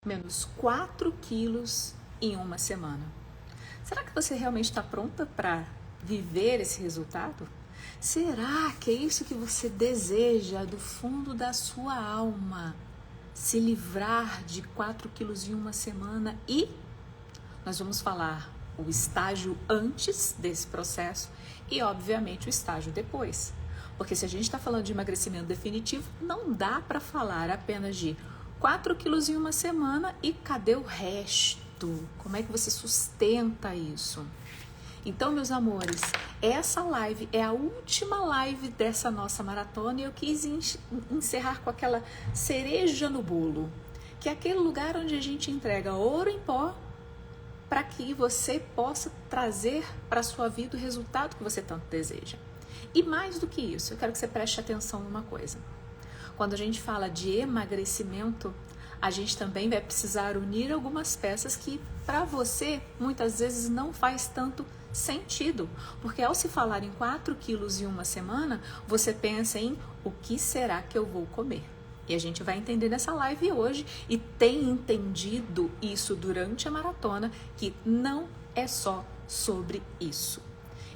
menos 4 quilos em uma semana. Será que você realmente está pronta para viver esse resultado? Será que é isso que você deseja do fundo da sua alma? Se livrar de 4 quilos em uma semana? E nós vamos falar o estágio antes desse processo e, obviamente, o estágio depois. Porque se a gente está falando de emagrecimento definitivo, não dá para falar apenas de 4 quilos em uma semana e cadê o resto? Como é que você sustenta isso? Então, meus amores, essa live é a última live dessa nossa maratona e eu quis encerrar com aquela cereja no bolo, que é aquele lugar onde a gente entrega ouro em pó para que você possa trazer para a sua vida o resultado que você tanto deseja. E mais do que isso, eu quero que você preste atenção numa coisa. Quando a gente fala de emagrecimento, a gente também vai precisar unir algumas peças que para você muitas vezes não faz tanto sentido. Porque ao se falar em 4 quilos em uma semana, você pensa em o que será que eu vou comer? E a gente vai entender nessa live hoje e tem entendido isso durante a maratona, que não é só sobre isso.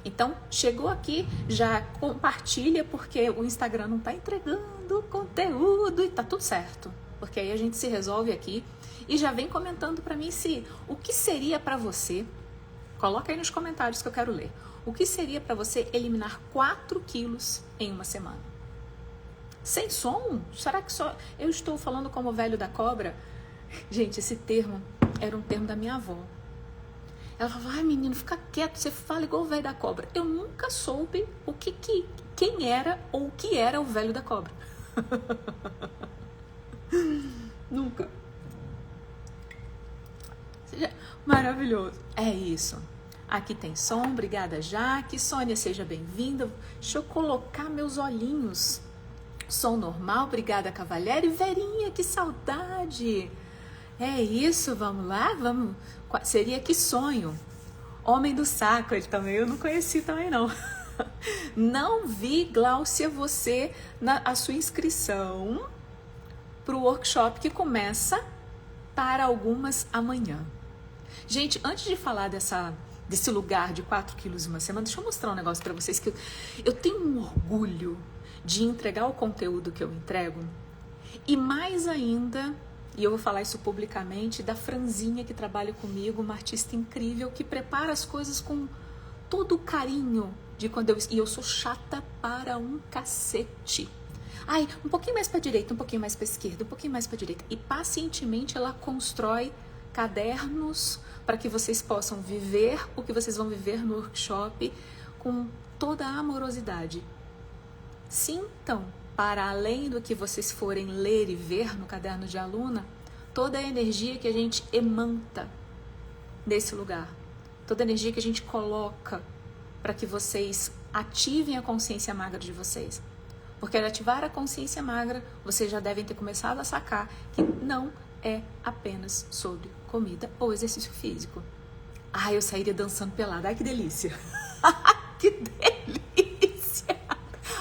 Então, chegou aqui, já compartilha, porque o Instagram não está entregando conteúdo e tá tudo certo. Porque aí a gente se resolve aqui e já vem comentando para mim o que seria para você, coloca aí nos comentários que eu quero ler, o que seria para você eliminar 4 quilos em uma semana? Sem som? Será que só eu estou falando como o velho da cobra? Gente, esse termo era um termo da minha avó. Ela falava, ai menino, fica quieto, você fala igual o velho da cobra. Eu nunca soube quem era ou o que era o velho da cobra. Nunca. Seja maravilhoso. É isso. Aqui tem som, obrigada Jaque. Sônia, seja bem-vinda. Deixa eu colocar meus olhinhos. Som normal, obrigada Cavalieri. Verinha, que saudade. É isso, vamos lá? Vamos. Seria que sonho. Homem do saco, ele também, eu não conheci também não. Não vi, Gláucia, você, a sua inscrição para o workshop que começa para algumas amanhã. Gente, antes de falar desse lugar de 4 quilos em uma semana, deixa eu mostrar um negócio para vocês que eu tenho um orgulho de entregar o conteúdo que eu entrego e mais ainda, e eu vou falar isso publicamente, da Franzinha que trabalha comigo, uma artista incrível que prepara as coisas com todo o carinho de quando e eu sou chata para um cacete. Ai, um pouquinho mais para direita, um pouquinho mais para esquerda, um pouquinho mais para direita. E pacientemente ela constrói cadernos para que vocês possam viver o que vocês vão viver no workshop com toda a amorosidade. Sintam, para além do que vocês forem ler e ver no caderno de aluna, toda a energia que a gente emanta nesse lugar. Toda a energia que a gente coloca para que vocês ativem a consciência magra de vocês. Porque ao ativar a consciência magra, vocês já devem ter começado a sacar que não é apenas sobre comida ou exercício físico. Ai, eu sairia dançando pelada. Ai, que delícia! Que delícia!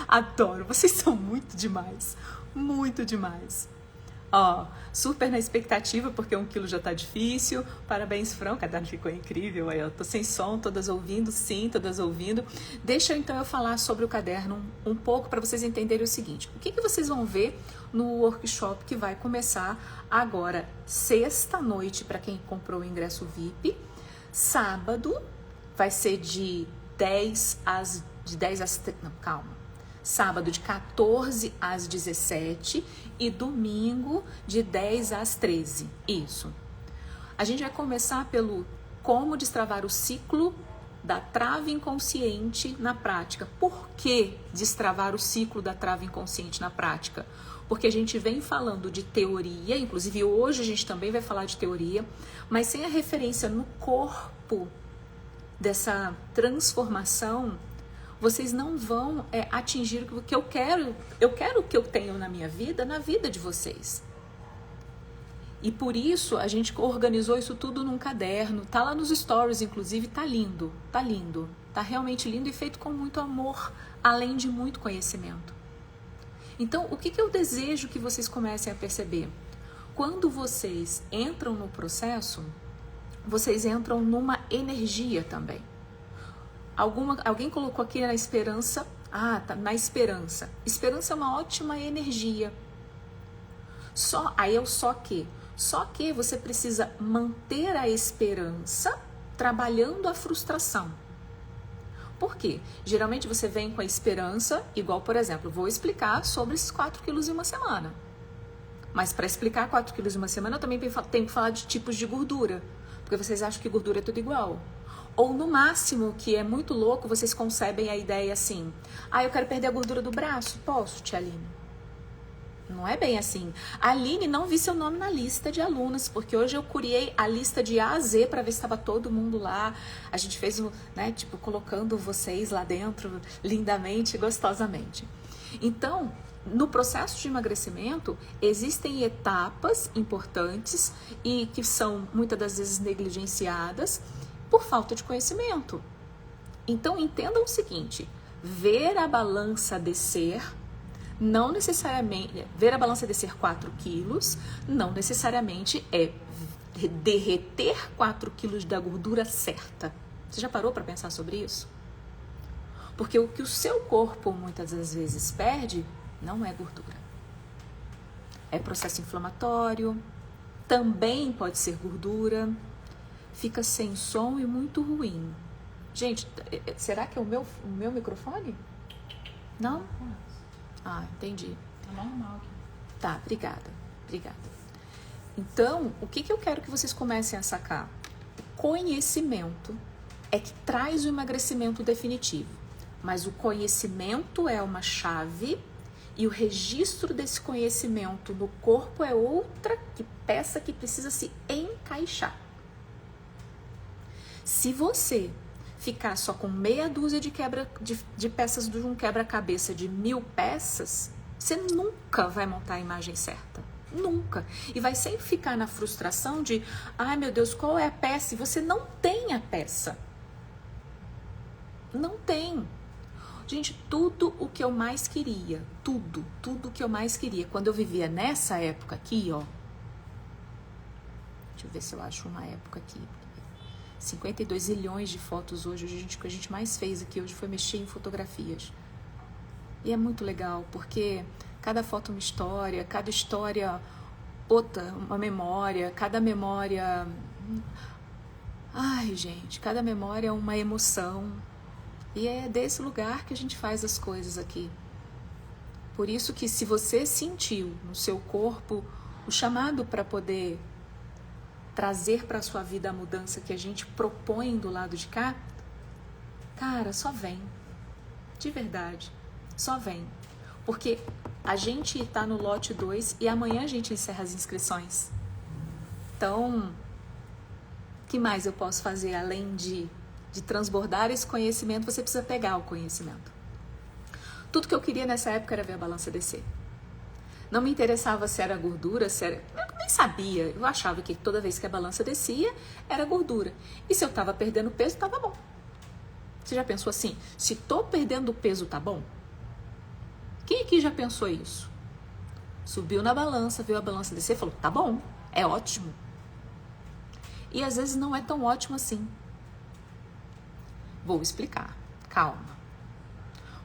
Adoro, vocês são muito demais. Muito demais. Ó, super na expectativa, porque 1 quilo já tá difícil. Parabéns, Fran, o caderno ficou incrível. Aí eu tô sem som, todas ouvindo, sim, todas ouvindo. Deixa então eu falar sobre o caderno um pouco para vocês entenderem o seguinte. O que vocês vão ver no workshop que vai começar agora, sexta-noite, para quem comprou o ingresso VIP. Sábado vai ser de 10 às... Não, calma. Sábado de 14 às 17 e domingo de 10 às 13. Isso. A gente vai começar pelo como destravar o ciclo da trava inconsciente na prática. Por que destravar o ciclo da trava inconsciente na prática? Porque a gente vem falando de teoria, inclusive hoje a gente também vai falar de teoria, mas sem a referência no corpo dessa transformação, vocês não vão atingir o que eu quero. Eu quero o que eu tenho na minha vida, na vida de vocês. E por isso a gente organizou isso tudo num caderno. Tá lá nos stories, inclusive, tá lindo. Tá lindo. Tá realmente lindo e feito com muito amor, além de muito conhecimento. Então, o que eu desejo que vocês comecem a perceber? quando vocês entram no processo, vocês entram numa energia também. Alguém colocou aqui na esperança. Ah, tá, na esperança. Esperança é uma ótima energia. Só que você precisa manter a esperança trabalhando a frustração. Por quê? Geralmente você vem com a esperança, igual, por exemplo, vou explicar sobre esses 4 quilos em uma semana. Mas para explicar 4 quilos em uma semana, eu também tenho que falar de tipos de gordura. Porque vocês acham que gordura é tudo igual. Ou no máximo, que é muito louco, vocês concebem a ideia assim: ah, eu quero perder a gordura do braço. Posso, tia Aline? Não é bem assim. Aline, não vi seu nome na lista de alunas, porque hoje eu criei a lista de A a Z para ver se estava todo mundo lá. A gente fez, né, tipo, colocando vocês lá dentro lindamente, gostosamente. Então, no processo de emagrecimento, existem etapas importantes e que são muitas das vezes negligenciadas por falta de conhecimento. Então, entendam o seguinte: ver a balança descer, não necessariamente, ver a balança descer 4 quilos, não necessariamente é derreter 4 quilos da gordura certa. Você já parou para pensar sobre isso? Porque o que o seu corpo muitas das vezes perde não é gordura. É processo inflamatório, também pode ser gordura, fica sem som e muito ruim. Gente, será que é o meu microfone? Não? Ah, entendi. É normal aqui. Tá, obrigada. Então, o que eu quero que vocês comecem a sacar? O conhecimento é que traz o emagrecimento definitivo. Mas o conhecimento é uma chave e o registro desse conhecimento no corpo é outra peça que precisa se encaixar. Se você ficar só com meia dúzia de peças de um quebra-cabeça de 1000 peças, você nunca vai montar a imagem certa. Nunca. E vai sempre ficar na frustração de: ai meu Deus, qual é a peça? E você não tem a peça. Não tem. Gente, tudo o que eu mais queria, tudo o que eu mais queria, quando eu vivia nessa época aqui, ó. Deixa eu ver se eu acho uma época aqui. 52 zilhões de fotos hoje. O que a gente mais fez aqui hoje foi mexer em fotografias. E é muito legal, porque cada foto é uma história, cada história outra, uma memória, cada memória... Ai, gente, cada memória é uma emoção. E é desse lugar que a gente faz as coisas aqui. Por isso que, se você sentiu no seu corpo o chamado para poder trazer para a sua vida a mudança que a gente propõe do lado de cá, cara, só vem. De verdade, só vem. Porque a gente está no lote 2 e amanhã a gente encerra as inscrições. Então, o que mais eu posso fazer além de transbordar esse conhecimento? Você precisa pegar o conhecimento. Tudo que eu queria nessa época era ver a balança descer. Não me interessava se era gordura, se era... Eu nem sabia. Eu achava que toda vez que a balança descia, era gordura. E se eu estava perdendo peso, estava bom. Você já pensou assim? Se estou perdendo peso, tá bom? Quem aqui já pensou isso? Subiu na balança, viu a balança descer e falou: tá bom, é ótimo. E às vezes não é tão ótimo assim. Vou explicar. Calma.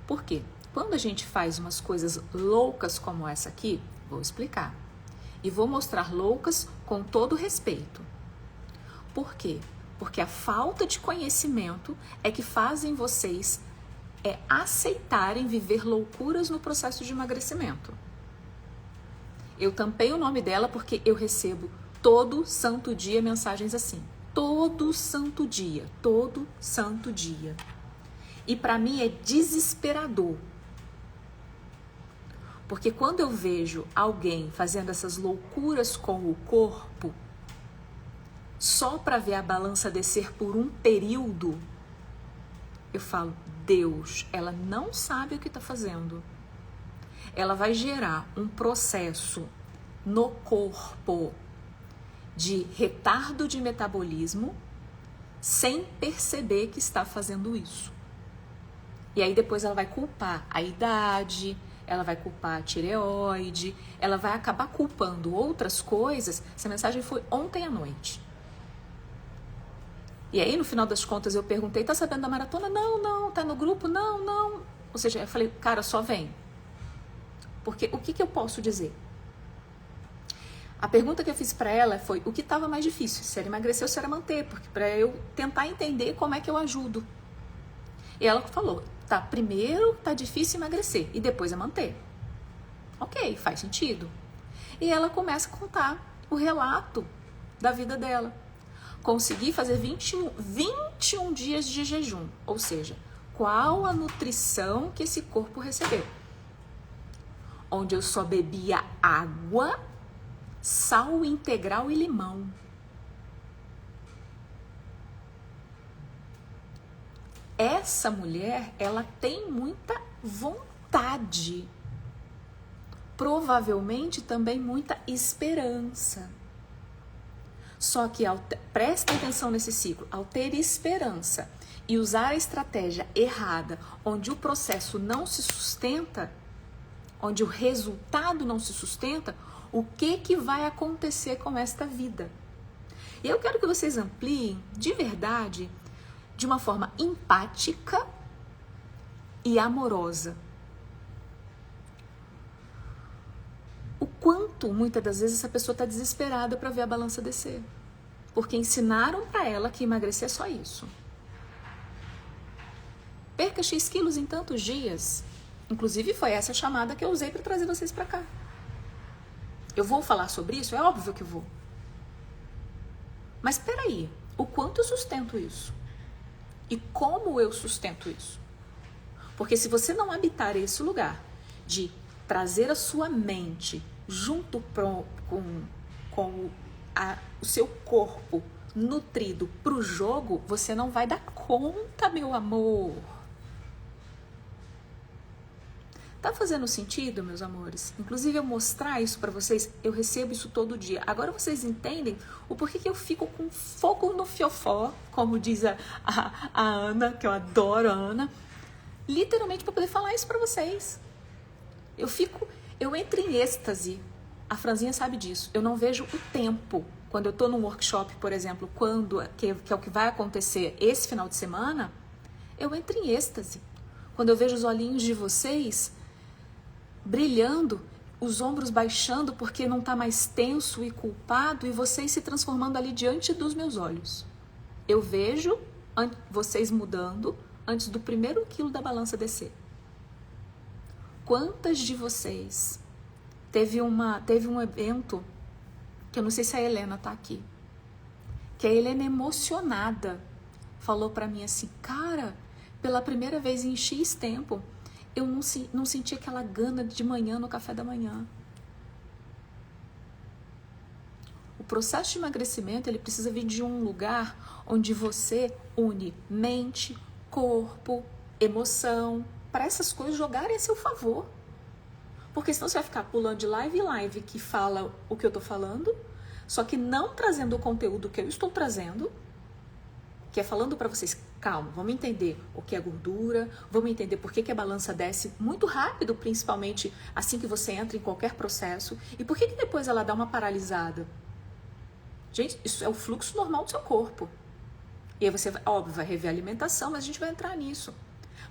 Por quê? Quando a gente faz umas coisas loucas como essa aqui, vou explicar. E vou mostrar loucas com todo respeito. Por quê? Porque a falta de conhecimento é que fazem vocês aceitarem viver loucuras no processo de emagrecimento. Eu tampei o nome dela porque eu recebo todo santo dia mensagens assim. Todo santo dia. E para mim é desesperador. Porque quando eu vejo alguém fazendo essas loucuras com o corpo, só para ver a balança descer por um período, eu falo: Deus, ela não sabe o que está fazendo. Ela vai gerar um processo no corpo de retardo de metabolismo sem perceber que está fazendo isso. E aí depois ela vai culpar a idade, ela vai culpar a tireoide, ela vai acabar culpando outras coisas. Essa mensagem foi ontem à noite. E aí, no final das contas, eu perguntei, tá sabendo da maratona? Não. Tá no grupo? Não. Ou seja, eu falei, cara, só vem. Porque o que eu posso dizer? A pergunta que eu fiz para ela foi o que estava mais difícil, se era emagrecer ou se era manter, porque para eu tentar entender como é que eu ajudo. E ela falou, primeiro tá difícil emagrecer e depois é manter. Ok, faz sentido. E ela começa a contar o relato da vida dela. Consegui fazer 21 dias de jejum, ou seja, qual a nutrição que esse corpo recebeu? Onde eu só bebia água, sal integral e limão. Essa mulher, ela tem muita vontade, provavelmente também muita esperança. Só que, presta atenção nesse ciclo, ao ter esperança e usar a estratégia errada, onde o processo não se sustenta, onde o resultado não se sustenta, o que vai acontecer com esta vida? E eu quero que vocês ampliem de verdade, de uma forma empática e amorosa. O quanto, muitas das vezes, essa pessoa está desesperada para ver a balança descer. Porque ensinaram para ela que emagrecer é só isso. Perca X quilos em tantos dias. Inclusive, foi essa chamada que eu usei para trazer vocês para cá. Eu vou falar sobre isso? É óbvio que eu vou. Mas espera aí, o quanto eu sustento isso? E como eu sustento isso? Porque se você não habitar esse lugar de trazer a sua mente junto com o seu corpo nutrido para o jogo, você não vai dar conta, meu amor. Tá fazendo sentido, meus amores? Inclusive, eu mostrar isso para vocês, eu recebo isso todo dia. Agora vocês entendem o porquê que eu fico com fogo no fiofó, como diz a Ana, que eu adoro a Ana, literalmente para poder falar isso para vocês. Eu entro em êxtase. A Franzinha sabe disso. Eu não vejo o tempo. Quando eu tô num workshop, por exemplo, que é o que vai acontecer esse final de semana, eu entro em êxtase. Quando eu vejo os olhinhos de vocês brilhando, os ombros baixando porque não tá mais tenso e culpado, e vocês se transformando ali diante dos meus olhos. Eu vejo vocês mudando antes do primeiro quilo da balança descer. Quantas de vocês teve um evento, que eu não sei se a Helena tá aqui, que a Helena emocionada falou pra mim assim, cara, pela primeira vez em X tempo, eu não senti aquela gana de manhã no café da manhã. O processo de emagrecimento, ele precisa vir de um lugar onde você une mente, corpo, emoção, para essas coisas jogarem a seu favor. Porque senão você vai ficar pulando de live em live que fala o que eu tô falando, só que não trazendo o conteúdo que eu estou trazendo, que é falando para vocês, calma, vamos entender o que é gordura, vamos entender por que a balança desce muito rápido, principalmente assim que você entra em qualquer processo, e por que depois ela dá uma paralisada. Gente, isso é o fluxo normal do seu corpo. E aí você, óbvio, vai rever a alimentação, mas a gente vai entrar nisso.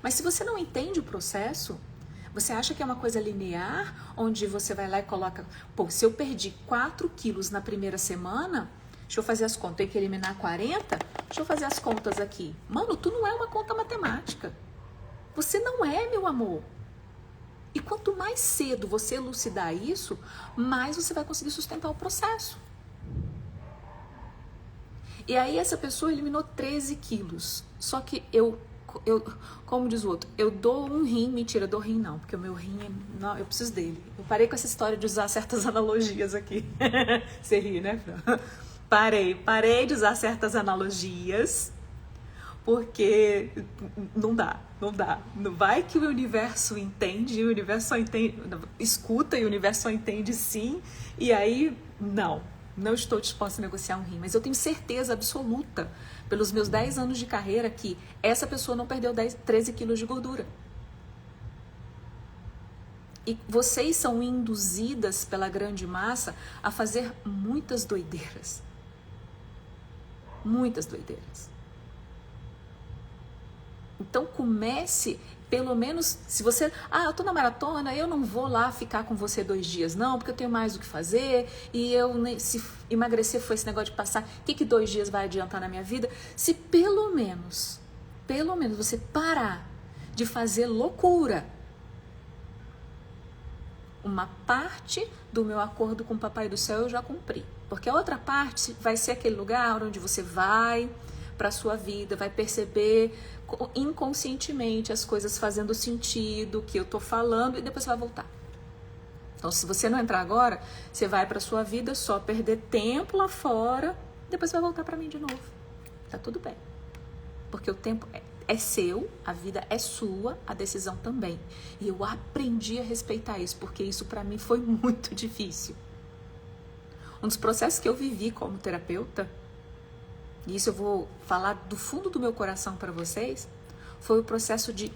Mas se você não entende o processo, você acha que é uma coisa linear, onde você vai lá e coloca, pô, se eu perdi 4 quilos na primeira semana, deixa eu fazer as contas, tem que eliminar 40, deixa eu fazer as contas aqui. Mano, tu não é uma conta matemática. Você não é, meu amor. E quanto mais cedo você elucidar isso, mais você vai conseguir sustentar o processo. E aí essa pessoa eliminou 13 quilos. Só que eu, como diz o outro, eu dou um rim, mentira, eu dou rim não, porque o meu rim, não, eu preciso dele. Eu parei com essa história de usar certas analogias aqui. Você ri, né, Fran? Parei de usar certas analogias, porque não dá. Não vai que o universo entende, o universo só entende, escuta e o universo só entende sim, e aí não estou disposta a negociar um rim, mas eu tenho certeza absoluta, pelos meus 10 anos de carreira, que essa pessoa não perdeu 13 quilos de gordura. E vocês são induzidas pela grande massa a fazer muitas doideiras. Muitas doideiras. Então comece, pelo menos, se você... eu tô na maratona, eu não vou lá ficar com você 2 dias, não, porque eu tenho mais o que fazer, e se emagrecer foi esse negócio de passar, o que 2 dias vai adiantar na minha vida? Se pelo menos você parar de fazer loucura, uma parte do meu acordo com o Papai do Céu eu já cumpri. Porque a outra parte vai ser aquele lugar onde você vai para a sua vida, vai perceber inconscientemente as coisas fazendo sentido, o que eu tô falando, e depois você vai voltar. Então, se você não entrar agora, você vai para a sua vida só perder tempo lá fora, depois você vai voltar para mim de novo. Tá tudo bem. Porque o tempo é seu, a vida é sua, a decisão também. E eu aprendi a respeitar isso, porque isso para mim foi muito difícil. Um dos processos que eu vivi como terapeuta, e isso eu vou falar do fundo do meu coração para vocês, foi o processo de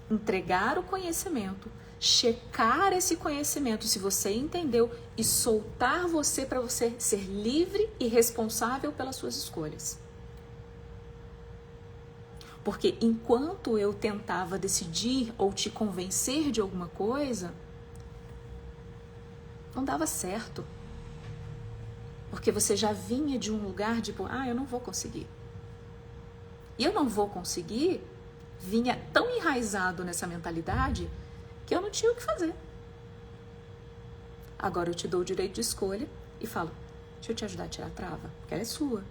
entregar o conhecimento, checar esse conhecimento, se você entendeu, e soltar você para você ser livre e responsável pelas suas escolhas. Porque enquanto eu tentava decidir ou te convencer de alguma coisa, não dava certo. Porque você já vinha de um lugar de, eu não vou conseguir. E eu não vou conseguir, vinha tão enraizado nessa mentalidade que eu não tinha o que fazer. Agora eu te dou o direito de escolha e falo, deixa eu te ajudar a tirar a trava, porque ela é sua.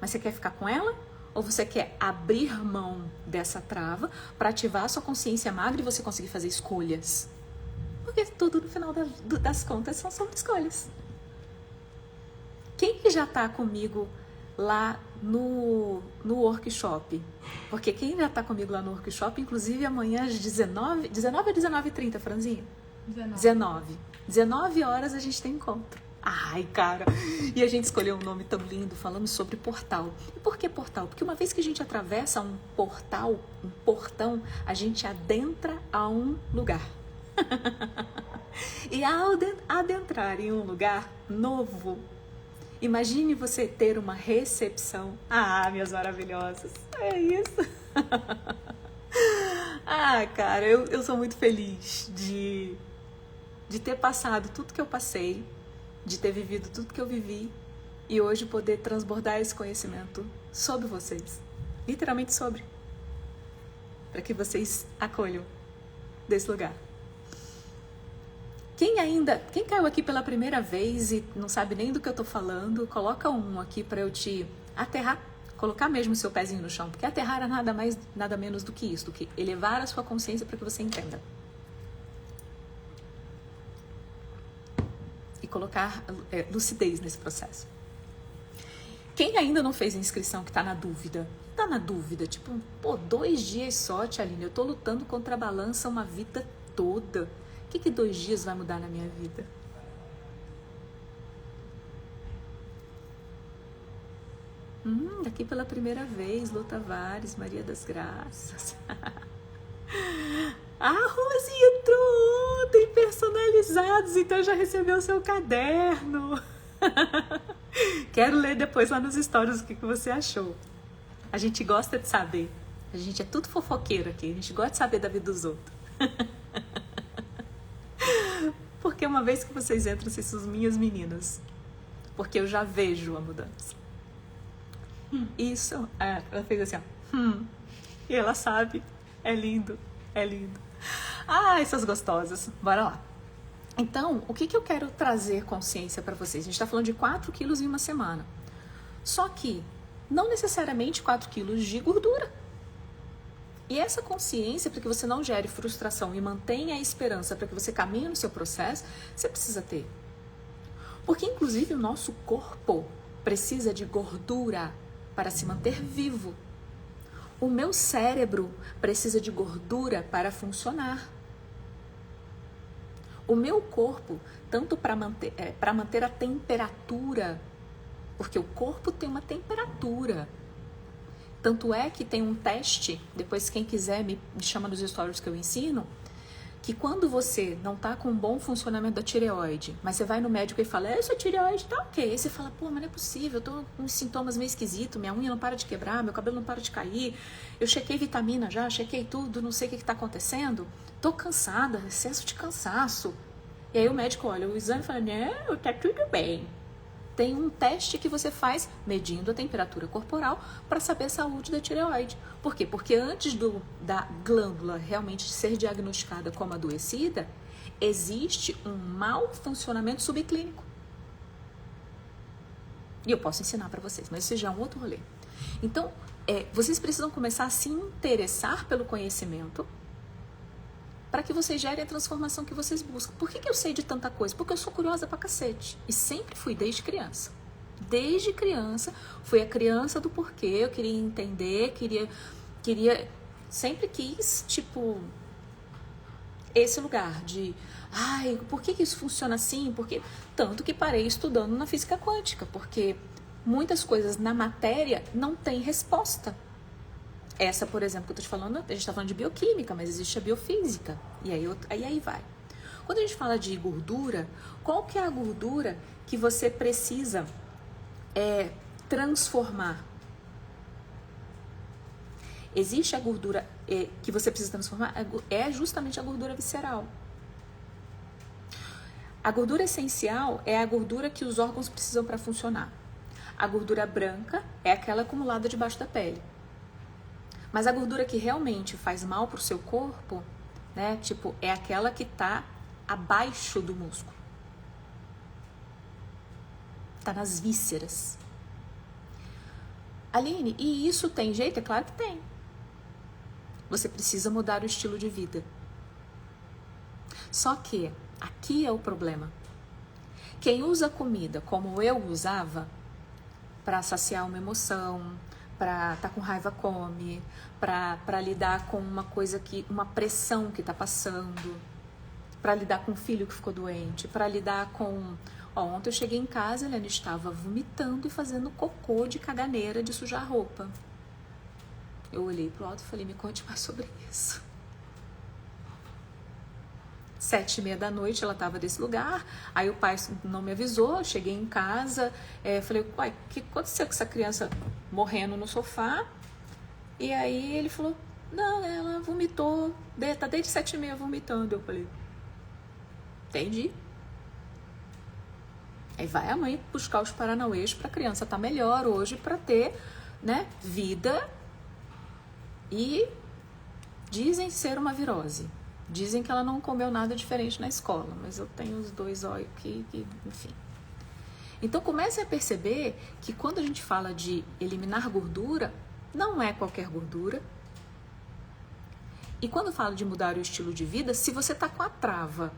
Mas você quer ficar com ela? Ou você quer abrir mão dessa trava para ativar a sua consciência magra e você conseguir fazer escolhas? Porque tudo no final das contas são sobre escolhas. Quem que já está comigo lá no workshop? Porque quem já está comigo lá no workshop, inclusive amanhã às 19 ou 19h30, Franzinha? 19 horas a gente tem encontro. Ai, cara! E a gente escolheu um nome tão lindo, falando sobre portal. E por que portal? Porque uma vez que a gente atravessa um portal, um portão, a gente adentra a um lugar. E ao adentrar em um lugar novo, imagine você ter uma recepção. Minhas maravilhosas, é isso. Cara, eu sou muito feliz de ter passado tudo que eu passei, de ter vivido tudo que eu vivi e hoje poder transbordar esse conhecimento sobre vocês. Literalmente sobre. Para que vocês acolham desse lugar. Quem caiu aqui pela primeira vez e não sabe nem do que eu tô falando, coloca um aqui para eu te aterrar, colocar mesmo o seu pezinho no chão, porque aterrar é nada menos do que isso, do que elevar a sua consciência para que você entenda. E colocar lucidez nesse processo. Quem ainda não fez a inscrição, que tá na dúvida, tipo, 2 dias só, Tia Aline, eu tô lutando contra a balança uma vida toda. O que 2 dias vai mudar na minha vida? Daqui pela primeira vez, Lô Tavares, Maria das Graças. A Rose entrou ontem, personalizados, então já recebeu o seu caderno. Quero ler depois lá nos stories o que você achou. A gente gosta de saber. A gente é tudo fofoqueiro aqui, a gente gosta de saber da vida dos outros. Porque uma vez que vocês entram, vocês são minhas meninas. Porque eu já vejo a mudança. Isso, ela fez assim, ó. E ela sabe, é lindo, é lindo. Essas gostosas, bora lá. Então, o que eu quero trazer consciência para vocês? A gente tá falando de 4 quilos em uma semana. Só que, não necessariamente 4 quilos de gordura. E essa consciência, para que você não gere frustração e mantenha a esperança para que você caminhe no seu processo, você precisa ter. Porque, inclusive, o nosso corpo precisa de gordura para se manter vivo. O meu cérebro precisa de gordura para funcionar. O meu corpo, tanto para manter a temperatura, porque o corpo tem uma temperatura. Tanto é que tem um teste, depois quem quiser me chama nos stories que eu ensino, que quando você não tá com um bom funcionamento da tireoide, mas você vai no médico e fala, sua tireoide tá ok. Aí você fala, pô, mas não é possível, eu tô com sintomas meio esquisitos, minha unha não para de quebrar, meu cabelo não para de cair, eu chequei vitamina já, chequei tudo, não sei o que tá acontecendo, tô cansada, excesso de cansaço. E aí o médico olha o exame e fala, não, tá tudo bem. Tem um teste que você faz medindo a temperatura corporal para saber a saúde da tireoide. Por quê? Porque antes da glândula realmente ser diagnosticada como adoecida, existe um mau funcionamento subclínico. E eu posso ensinar para vocês, mas isso já é um outro rolê. Então, vocês precisam começar a se interessar pelo conhecimento para que vocês gerem a transformação que vocês buscam. Por que eu sei de tanta coisa? Porque eu sou curiosa pra cacete. E sempre fui, desde criança. Desde criança, fui a criança do porquê, eu queria entender, sempre quis, tipo, esse lugar de, por que isso funciona assim? Porque, tanto que parei estudando na física quântica, porque muitas coisas na matéria não têm resposta. Essa, por exemplo, que eu tô te falando, a gente tá falando de bioquímica, mas existe a biofísica. E aí vai. Quando a gente fala de gordura, qual que é a gordura que você precisa transformar? Existe a gordura que você precisa transformar, é justamente a gordura visceral. A gordura essencial é a gordura que os órgãos precisam para funcionar. A gordura branca é aquela acumulada debaixo da pele. Mas a gordura que realmente faz mal pro seu corpo, né, tipo, é aquela que tá abaixo do músculo. Tá nas vísceras. Aline, e isso tem jeito? É claro que tem. Você precisa mudar o estilo de vida. Só que aqui é o problema. Quem usa comida como eu usava, para saciar uma emoção, para estar com raiva, come, para lidar com uma pressão que está passando, para lidar com um filho que ficou doente, para lidar com... ontem eu cheguei em casa, a Helena estava vomitando e fazendo cocô de caganeira de sujar roupa. Eu olhei pro alto e falei, me conte mais sobre isso. 7h30 da noite ela estava desse lugar, aí o pai não me avisou, eu cheguei em casa, falei, uai, o que aconteceu com essa criança morrendo no sofá? E aí ele falou, não, ela vomitou, tá desde 7h30 vomitando. Eu falei, entendi. Aí vai a mãe buscar os paranauês pra criança tá melhor hoje, pra ter, né, vida. E dizem ser uma virose. Dizem que ela não comeu nada diferente na escola, mas eu tenho os dois olhos aqui, enfim. Então comece a perceber que quando a gente fala de eliminar gordura, não é qualquer gordura. E quando fala de mudar o estilo de vida, se você tá com a trava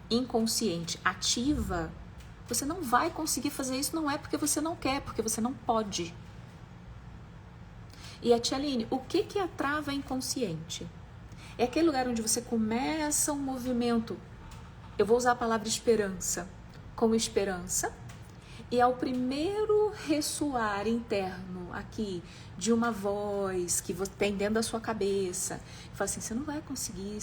inconsciente ativa, você não vai conseguir fazer isso, não é porque você não quer, porque você não pode. E a tia Aline, o que é a trava inconsciente? É aquele lugar onde você começa um movimento, eu vou usar a palavra esperança, com esperança, e ao primeiro ressoar interno aqui de uma voz que você tem dentro da sua cabeça, fala assim, você não vai conseguir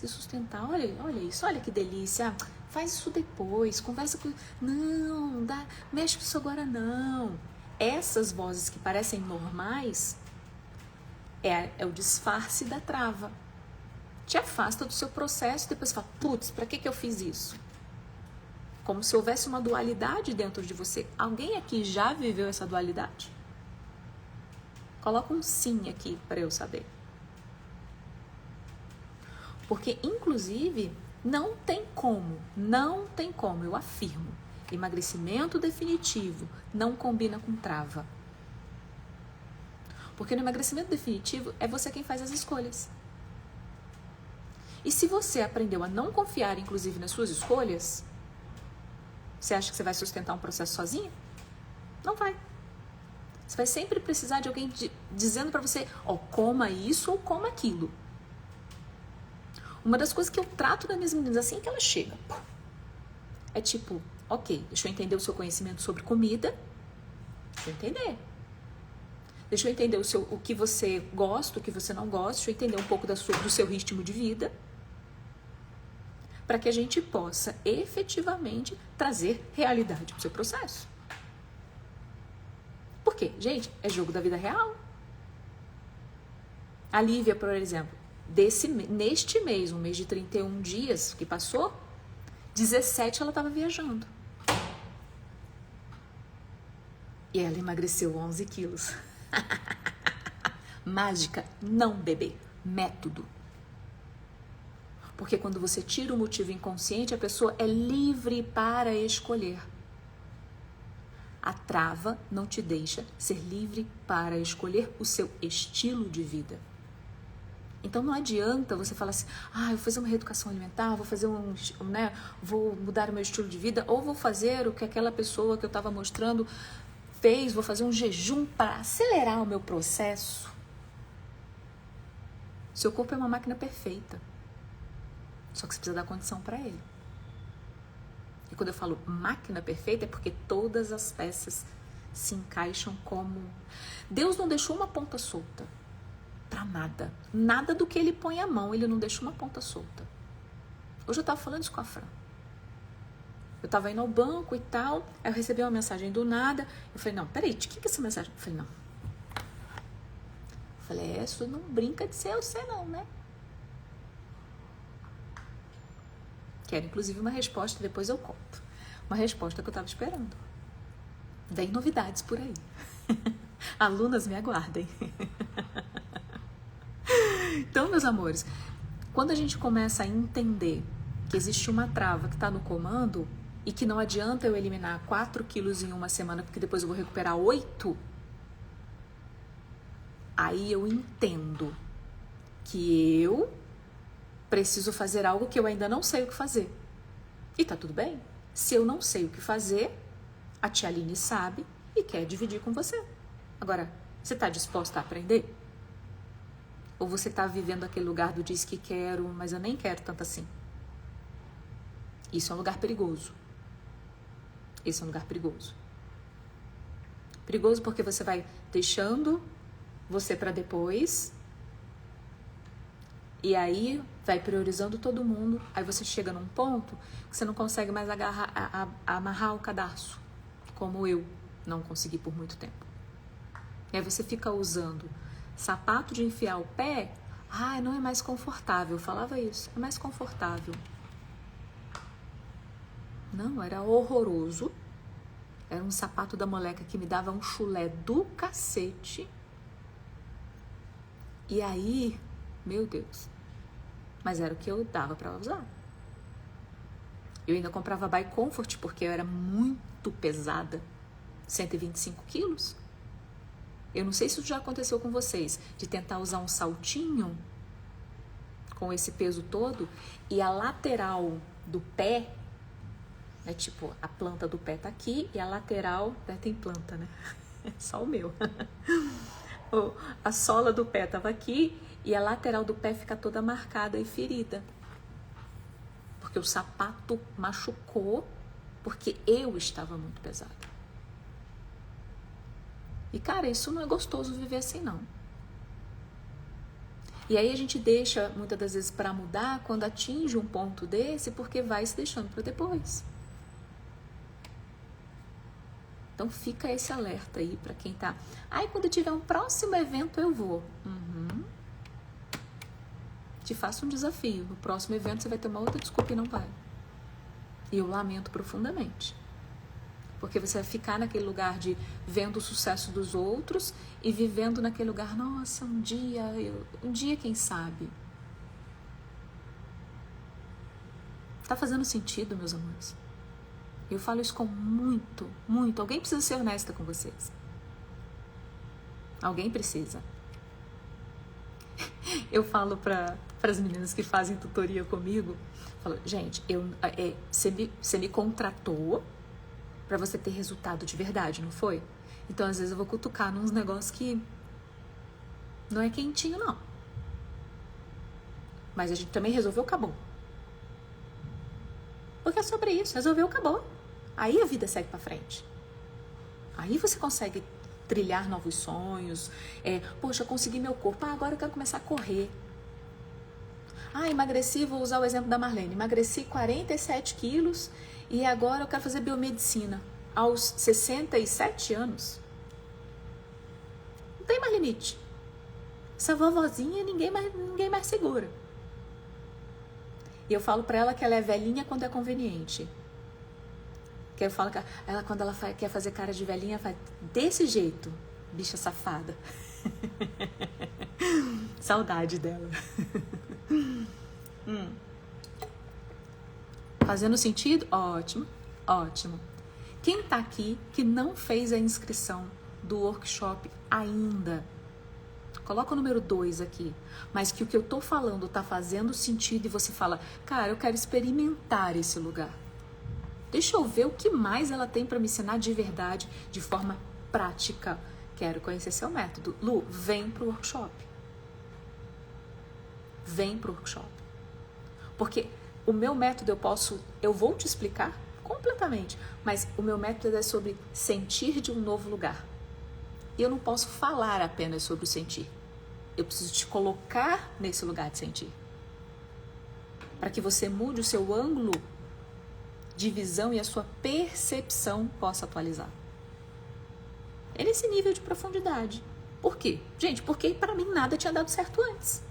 sustentar, olha isso, olha que delícia, faz isso depois, conversa com... Não, mexe com isso agora não. Essas vozes que parecem normais é o disfarce da trava. Te afasta do seu processo e depois fala, putz, pra que eu fiz isso? Como se houvesse uma dualidade dentro de você. Alguém aqui já viveu essa dualidade? Coloca um sim aqui para eu saber. Porque, inclusive, não tem como, eu afirmo, emagrecimento definitivo não combina com trava. Porque no emagrecimento definitivo é você quem faz as escolhas. E se você aprendeu a não confiar, inclusive, nas suas escolhas, você acha que você vai sustentar um processo sozinho? Não vai. Você vai sempre precisar de alguém dizendo pra você, coma isso ou coma aquilo. Uma das coisas que eu trato das minhas meninas assim que ela chega, é tipo, ok, deixa eu entender o seu conhecimento sobre comida, deixa eu entender. Deixa eu entender o que você gosta, o que você não gosta, deixa eu entender um pouco do seu ritmo de vida. para que a gente possa efetivamente trazer realidade para o seu processo. Por quê? Gente, é jogo da vida real. A Lívia, por exemplo, neste mês, um mês de 31 dias que passou, 17 ela estava viajando. E ela emagreceu 11 quilos. Mágica, não bebê, método. Porque quando você tira o motivo inconsciente, a pessoa é livre para escolher. A trava não te deixa ser livre para escolher o seu estilo de vida. Então não adianta você falar assim, eu vou fazer uma reeducação alimentar, vou fazer vou mudar o meu estilo de vida, ou vou fazer o que aquela pessoa que eu estava mostrando fez, vou fazer um jejum para acelerar o meu processo. Seu corpo é uma máquina perfeita. Só que você precisa dar condição para ele. E quando eu falo máquina perfeita, é porque todas as peças se encaixam como... Deus não deixou uma ponta solta para nada. Nada do que ele põe a mão, ele não deixa uma ponta solta. Hoje eu estava falando isso com a Fran. Eu estava indo ao banco e tal, aí eu recebi uma mensagem do nada. Eu falei, não, peraí, de que é essa mensagem? Eu falei, não. Eu falei, isso não brinca de ser você não, né? Quero, inclusive, uma resposta, depois eu conto. Uma resposta que eu estava esperando. Vem novidades por aí. Alunas, me aguardem. Então, meus amores, quando a gente começa a entender que existe uma trava que está no comando e que não adianta eu eliminar 4 quilos em uma semana, porque depois eu vou recuperar 8, aí eu entendo que eu preciso fazer algo que eu ainda não sei o que fazer. E tá tudo bem. Se eu não sei o que fazer, a tia Aline sabe e quer dividir com você. Agora, você tá disposta a aprender? Ou você tá vivendo aquele lugar do diz que quero, mas eu nem quero tanto assim? Isso é um lugar perigoso. Esse é um lugar perigoso. Perigoso porque você vai deixando você para depois. E aí vai priorizando todo mundo. Aí você chega num ponto que você não consegue mais amarrar o cadarço. Como eu não consegui por muito tempo. E aí você fica usando sapato de enfiar o pé. Não é mais confortável. Eu falava isso. É mais confortável. Não, era horroroso. Era um sapato da moleca que me dava um chulé do cacete. E aí, meu Deus. Mas era o que eu dava pra usar. Eu ainda comprava By Comfort porque eu era muito pesada. 125 quilos. Eu não sei se isso já aconteceu com vocês. De tentar usar um saltinho com esse peso todo e a lateral do pé... tipo, a planta do pé tá aqui e a lateral... tem planta, né? Só o meu. A sola do pé tava aqui e a lateral do pé fica toda marcada e ferida. Porque o sapato machucou porque eu estava muito pesada. E, cara, isso não é gostoso viver assim, não. E aí a gente deixa, muitas das vezes, para mudar quando atinge um ponto desse, porque vai se deixando para depois. Então fica esse alerta aí para quem tá... quando tiver um próximo evento eu vou. Te faço um desafio. No próximo evento você vai ter uma outra desculpa e não vai. E eu lamento profundamente. Porque você vai ficar naquele lugar de vendo o sucesso dos outros e vivendo naquele lugar, nossa, um dia quem sabe. Tá fazendo sentido, meus amores? Eu falo isso com muito. Alguém precisa ser honesta com vocês. Alguém precisa. Eu falo para as meninas que fazem tutoria comigo, falo, gente, você me contratou para você ter resultado de verdade, não foi? Então, às vezes, eu vou cutucar nos negócios que não é quentinho, não. Mas a gente também resolveu, acabou. Porque é sobre isso, resolveu, acabou. Aí a vida segue pra frente. Aí você consegue trilhar novos sonhos. Poxa, consegui meu corpo. Agora eu quero começar a correr. emagreci, vou usar o exemplo da Marlene, emagreci 47 quilos e agora eu quero fazer biomedicina aos 67 anos. Não tem mais limite. Essa vovozinha ninguém mais segura. E eu falo pra ela que ela é velhinha quando é conveniente. Que eu falo que ela, quando ela quer fazer cara de velhinha, faz desse jeito, bicha safada. Saudade dela. Fazendo sentido? Ótimo, ótimo. Quem tá aqui que não fez a inscrição do workshop ainda? Coloca o número 2 aqui. Mas que o que eu tô falando tá fazendo sentido e você fala, cara, eu quero experimentar esse lugar. Deixa eu ver o que mais ela tem para me ensinar de verdade, de forma prática. Quero conhecer seu método. Lu, vem pro workshop. Vem pro workshop. Porque o meu método eu vou te explicar completamente, mas o meu método é sobre sentir de um novo lugar. E eu não posso falar apenas sobre o sentir. Eu preciso te colocar nesse lugar de sentir. Para que você mude o seu ângulo de visão e a sua percepção possa atualizar. É nesse nível de profundidade. Por quê? Gente, porque para mim nada tinha dado certo antes.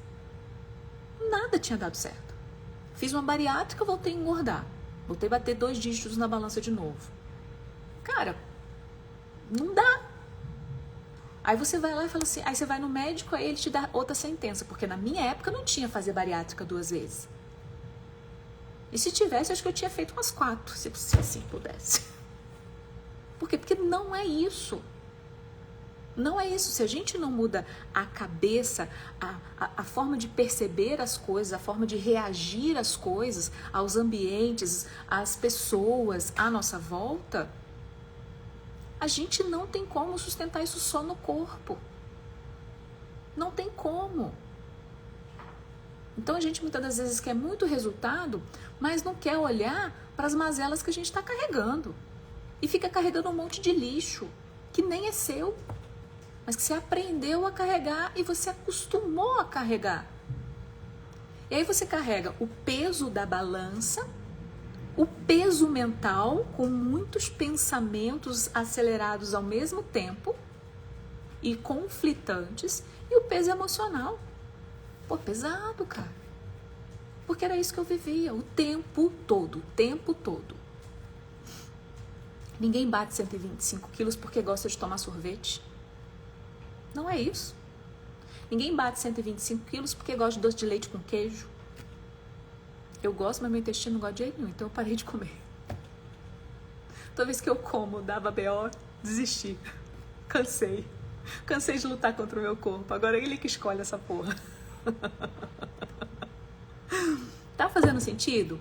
Nada tinha dado certo. Fiz uma bariátrica, voltei a engordar. Voltei a bater 2 dígitos na balança de novo. Cara, não dá. Aí você vai lá e fala assim, aí você vai no médico, aí ele te dá outra sentença. Porque na minha época não tinha fazer bariátrica 2 vezes. E se tivesse, acho que eu tinha feito umas 4, se assim pudesse. Por quê? Porque não é isso. Não é isso. Se a gente não muda a cabeça, a forma de perceber as coisas, a forma de reagir às coisas, aos ambientes, às pessoas à nossa volta, a gente não tem como sustentar isso só no corpo. Não tem como. Então a gente muitas das vezes quer muito resultado, mas não quer olhar para as mazelas que a gente está carregando. E fica carregando um monte de lixo, que nem é seu, mas que você aprendeu a carregar e você acostumou a carregar. E aí você carrega o peso da balança, o peso mental, com muitos pensamentos acelerados ao mesmo tempo e conflitantes, e o peso emocional. Pô, pesado, cara. Porque era isso que eu vivia o tempo todo, o tempo todo. Ninguém bate 125 quilos porque gosta de tomar sorvete. Não é isso. Ninguém bate 125 quilos porque gosta de doce de leite com queijo. Eu gosto, mas meu intestino não gosta de jeito nenhum, então eu parei de comer. Toda vez que eu como, dava BO, desisti. Cansei. Cansei de lutar contra o meu corpo. Agora é ele que escolhe essa porra. Tá fazendo sentido?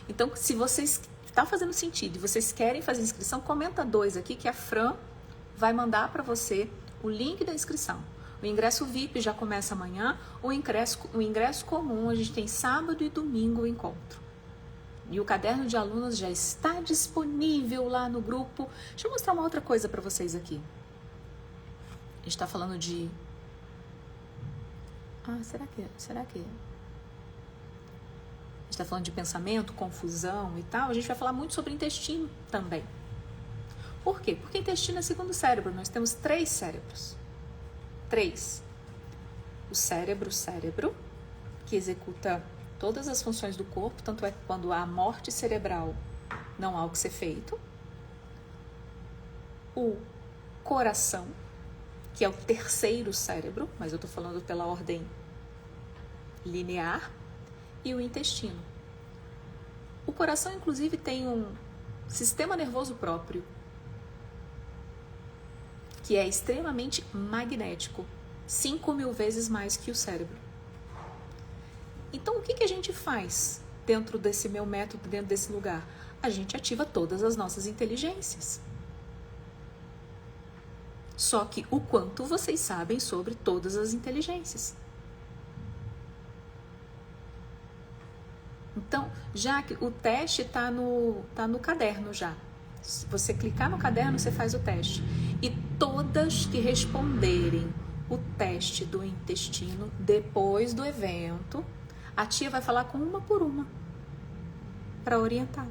Então, se vocês tá fazendo sentido e vocês querem fazer inscrição, comenta 2 aqui que a Fran vai mandar para você o link da inscrição. O ingresso VIP já começa amanhã, o ingresso comum a gente tem sábado e domingo o encontro. E o caderno de alunos já está disponível lá no grupo. Deixa eu mostrar uma outra coisa para vocês aqui. A gente está falando de... será que... A gente está falando de pensamento, confusão e tal. A gente vai falar muito sobre intestino também. Por quê? Porque intestino é segundo cérebro. Nós temos 3 cérebros. 3. O cérebro, que executa todas as funções do corpo, tanto é que quando há morte cerebral, não há o que ser feito. O coração, que é o 3º cérebro, mas eu estou falando pela ordem linear, e o intestino. O coração, inclusive, tem um sistema nervoso próprio, que é extremamente magnético, 5.000 vezes mais que o cérebro. Então, o que a gente faz dentro desse meu método, dentro desse lugar? A gente ativa todas as nossas inteligências. Só que o quanto vocês sabem sobre todas as inteligências. Então, já que o teste tá no caderno já. Se você clicar no caderno, você faz o teste. E todas que responderem o teste do intestino depois do evento, a tia vai falar com uma por uma para orientar.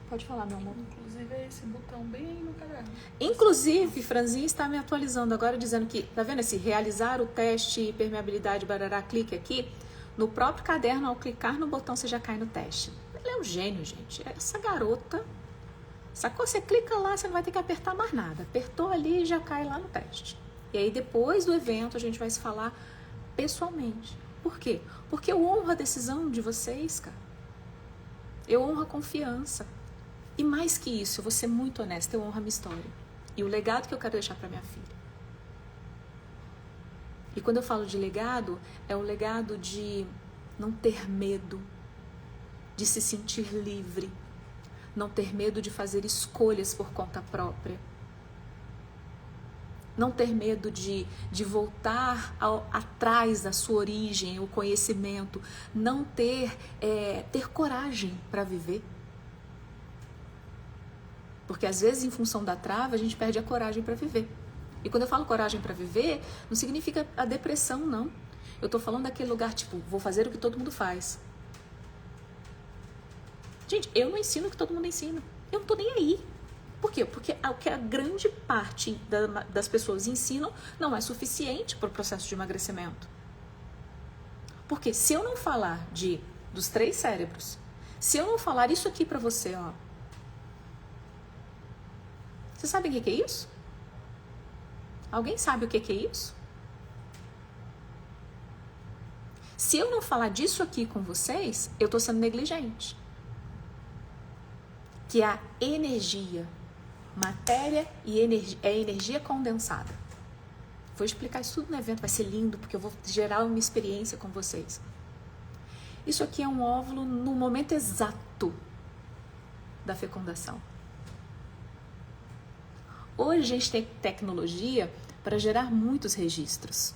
Pode falar, meu amor. Inclusive é esse botão bem aí no caderno. Inclusive, Franzinha está me atualizando agora, dizendo que, tá vendo esse realizar o teste permeabilidade, barará, clique aqui. No próprio caderno, ao clicar no botão, você já cai no teste. Ele é um gênio, gente. Essa garota, sacou? Você clica lá, você não vai ter que apertar mais nada. Apertou ali e já cai lá no teste. E aí, depois do evento, a gente vai se falar pessoalmente. Por quê? Porque eu honro a decisão de vocês, cara. Eu honro a confiança. E mais que isso, eu vou ser muito honesta, eu honro a minha história. E o legado que eu quero deixar para minha filha. E quando eu falo de legado, é o legado de não ter medo, de se sentir livre, não ter medo de fazer escolhas por conta própria, não ter medo de voltar atrás da sua origem, o conhecimento, não ter coragem para viver. Porque às vezes, em função da trava, a gente perde a coragem para viver. E quando eu falo coragem para viver, não significa a depressão, não. Eu tô falando daquele lugar, tipo, vou fazer o que todo mundo faz. Gente, eu não ensino o que todo mundo ensina. Eu não tô nem aí. Por quê? Porque o que a grande parte das pessoas ensinam não é suficiente para o processo de emagrecimento. Porque se eu não falar dos 3 cérebros, se eu não falar isso aqui para você, ó. Vocês sabem o que é isso? Alguém sabe o que é isso? Se eu não falar disso aqui com vocês, eu tô sendo negligente. Que é a energia. Matéria e energia condensada. Vou explicar isso tudo no evento, vai ser lindo, porque eu vou gerar uma experiência com vocês. Isso aqui é um óvulo no momento exato da fecundação. Hoje a gente tem tecnologia para gerar muitos registros.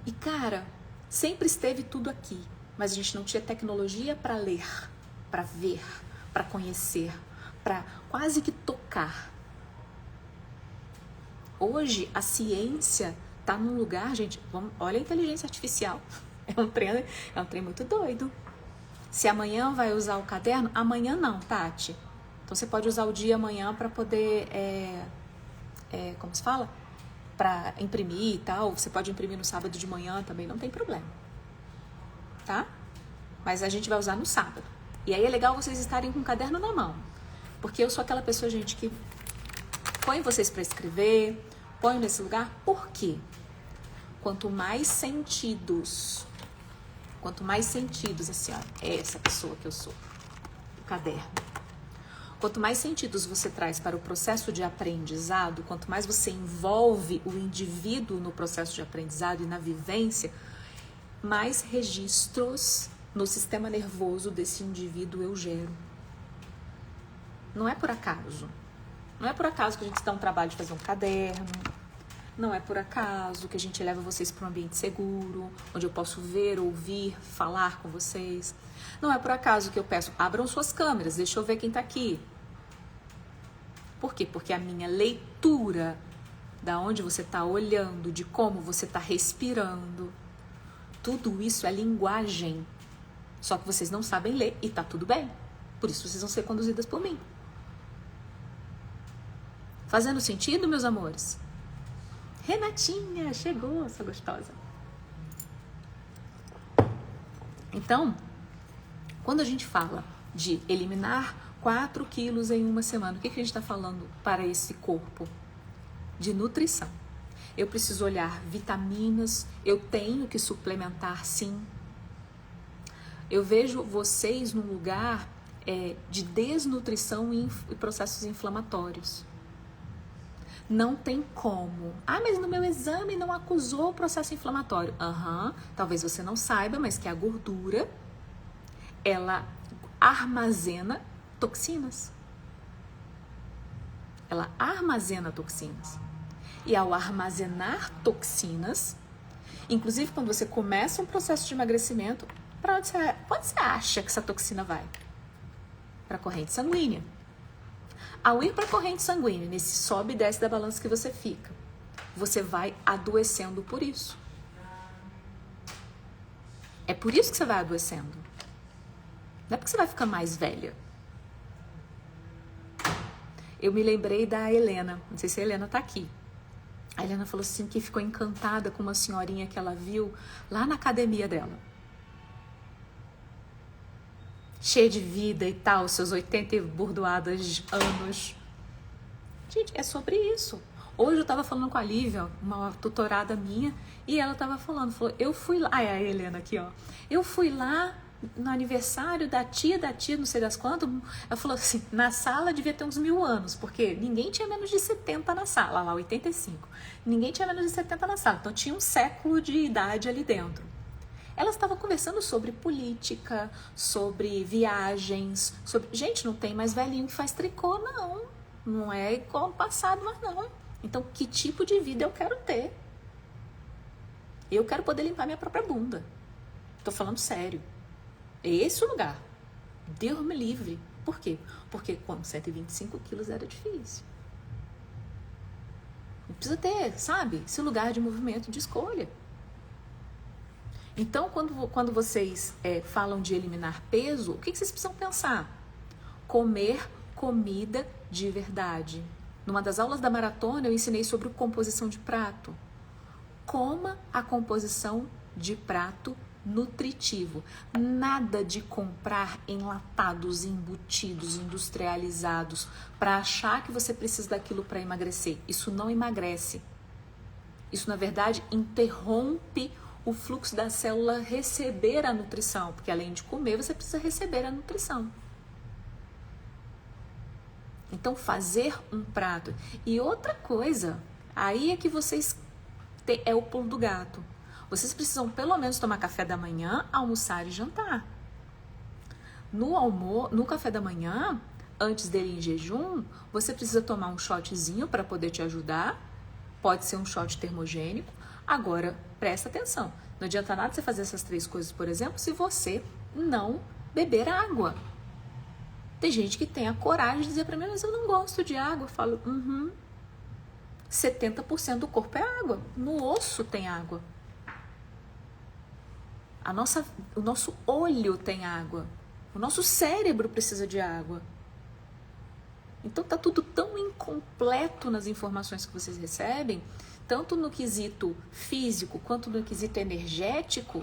E cara, sempre esteve tudo aqui, mas a gente não tinha tecnologia para ler, para ver, para conhecer, para quase que tocar. Hoje a ciência está num lugar, gente, olha a inteligência artificial. É um trem muito doido. Se amanhã vai usar o caderno, amanhã não, Tati. Então você pode usar o dia amanhã para poder, como se fala? Para imprimir e tal. Você pode imprimir no sábado de manhã também, não tem problema. Tá? Mas a gente vai usar no sábado. E aí é legal vocês estarem com o caderno na mão. Porque eu sou aquela pessoa, gente, que põe vocês para escrever, põe nesse lugar. Por quê? Quanto mais sentidos, assim, ó, é essa pessoa que eu sou. O caderno. Quanto mais sentidos você traz para o processo de aprendizado, quanto mais você envolve o indivíduo no processo de aprendizado e na vivência, mais registros no sistema nervoso desse indivíduo eu gero. Não é por acaso. Não é por acaso que a gente dá um trabalho de fazer um caderno. Não é por acaso que a gente leva vocês para um ambiente seguro, onde eu posso ver, ouvir, falar com vocês. Não é por acaso que eu peço, abram suas câmeras, deixa eu ver quem está aqui. Por quê? Porque a minha leitura da onde você está olhando, de como você está respirando, tudo isso é linguagem. Só que vocês não sabem ler e tá tudo bem. Por isso vocês vão ser conduzidas por mim. Fazendo sentido, meus amores? Renatinha, chegou, essa gostosa. Então, quando a gente fala de eliminar 4 quilos em uma semana, o que a gente está falando para esse corpo? De nutrição. Eu preciso olhar vitaminas, eu tenho que suplementar sim. Eu vejo vocês num lugar de desnutrição e processos inflamatórios. Não tem como. Ah, mas no meu exame não acusou o processo inflamatório. Talvez você não saiba, mas que a gordura, ela armazena toxinas. Ela armazena toxinas. E ao armazenar toxinas, inclusive quando você começa um processo de emagrecimento, para onde você acha que essa toxina vai? Para a corrente sanguínea. Ao ir para a corrente sanguínea, nesse sobe e desce da balança que você fica, você vai adoecendo por isso. É por isso que você vai adoecendo. Não é porque você vai ficando mais velha. Eu me lembrei da Helena, não sei se a Helena tá aqui. A Helena falou assim que ficou encantada com uma senhorinha que ela viu lá na academia dela. Cheia de vida e tal, seus 80 e burdoadas anos. Gente, é sobre isso. Hoje eu tava falando com a Lívia, uma tutorada minha, e ela tava falando, eu fui lá, ai, a Helena aqui, ó. Eu fui lá no aniversário da tia, não sei das quantas. Ela falou assim, na sala devia ter uns 1000 anos, porque ninguém tinha menos de 70 na sala, lá 85. Ninguém tinha menos de 70 na sala, então tinha um século de idade ali dentro. Elas estavam conversando sobre política, sobre viagens, sobre... Gente, não tem mais velhinho que faz tricô, não. Não é igual no passado, mas não. Então, que tipo de vida eu quero ter? Eu quero poder limpar minha própria bunda. Tô falando sério. É esse o lugar. Deus me livre. Por quê? Porque com 125 quilos era difícil. Não precisa ter, sabe? Esse lugar de movimento, de escolha. Então, quando vocês falam de eliminar peso, o que vocês precisam pensar? Comer comida de verdade. Numa das aulas da maratona, eu ensinei sobre composição de prato. Coma a composição de prato nutritivo. Nada de comprar enlatados, embutidos, industrializados, para achar que você precisa daquilo para emagrecer. Isso não emagrece. Isso, na verdade, interrompe o fluxo da célula receber a nutrição, porque além de comer, você precisa receber a nutrição. Então, fazer um prato. E outra coisa, aí é que vocês é o pulo do gato. Vocês precisam pelo menos tomar café da manhã, almoçar e jantar. No café da manhã, antes dele ir em jejum, você precisa tomar um shotzinho para poder te ajudar. Pode ser um shot termogênico. Agora, presta atenção. Não adianta nada você fazer essas 3 coisas, por exemplo, se você não beber água. Tem gente que tem a coragem de dizer para mim, mas eu não gosto de água. Eu falo, 70% do corpo é água. No osso tem água. O nosso olho tem água. O nosso cérebro precisa de água. Então tá tudo tão incompleto nas informações que vocês recebem, tanto no quesito físico quanto no quesito energético,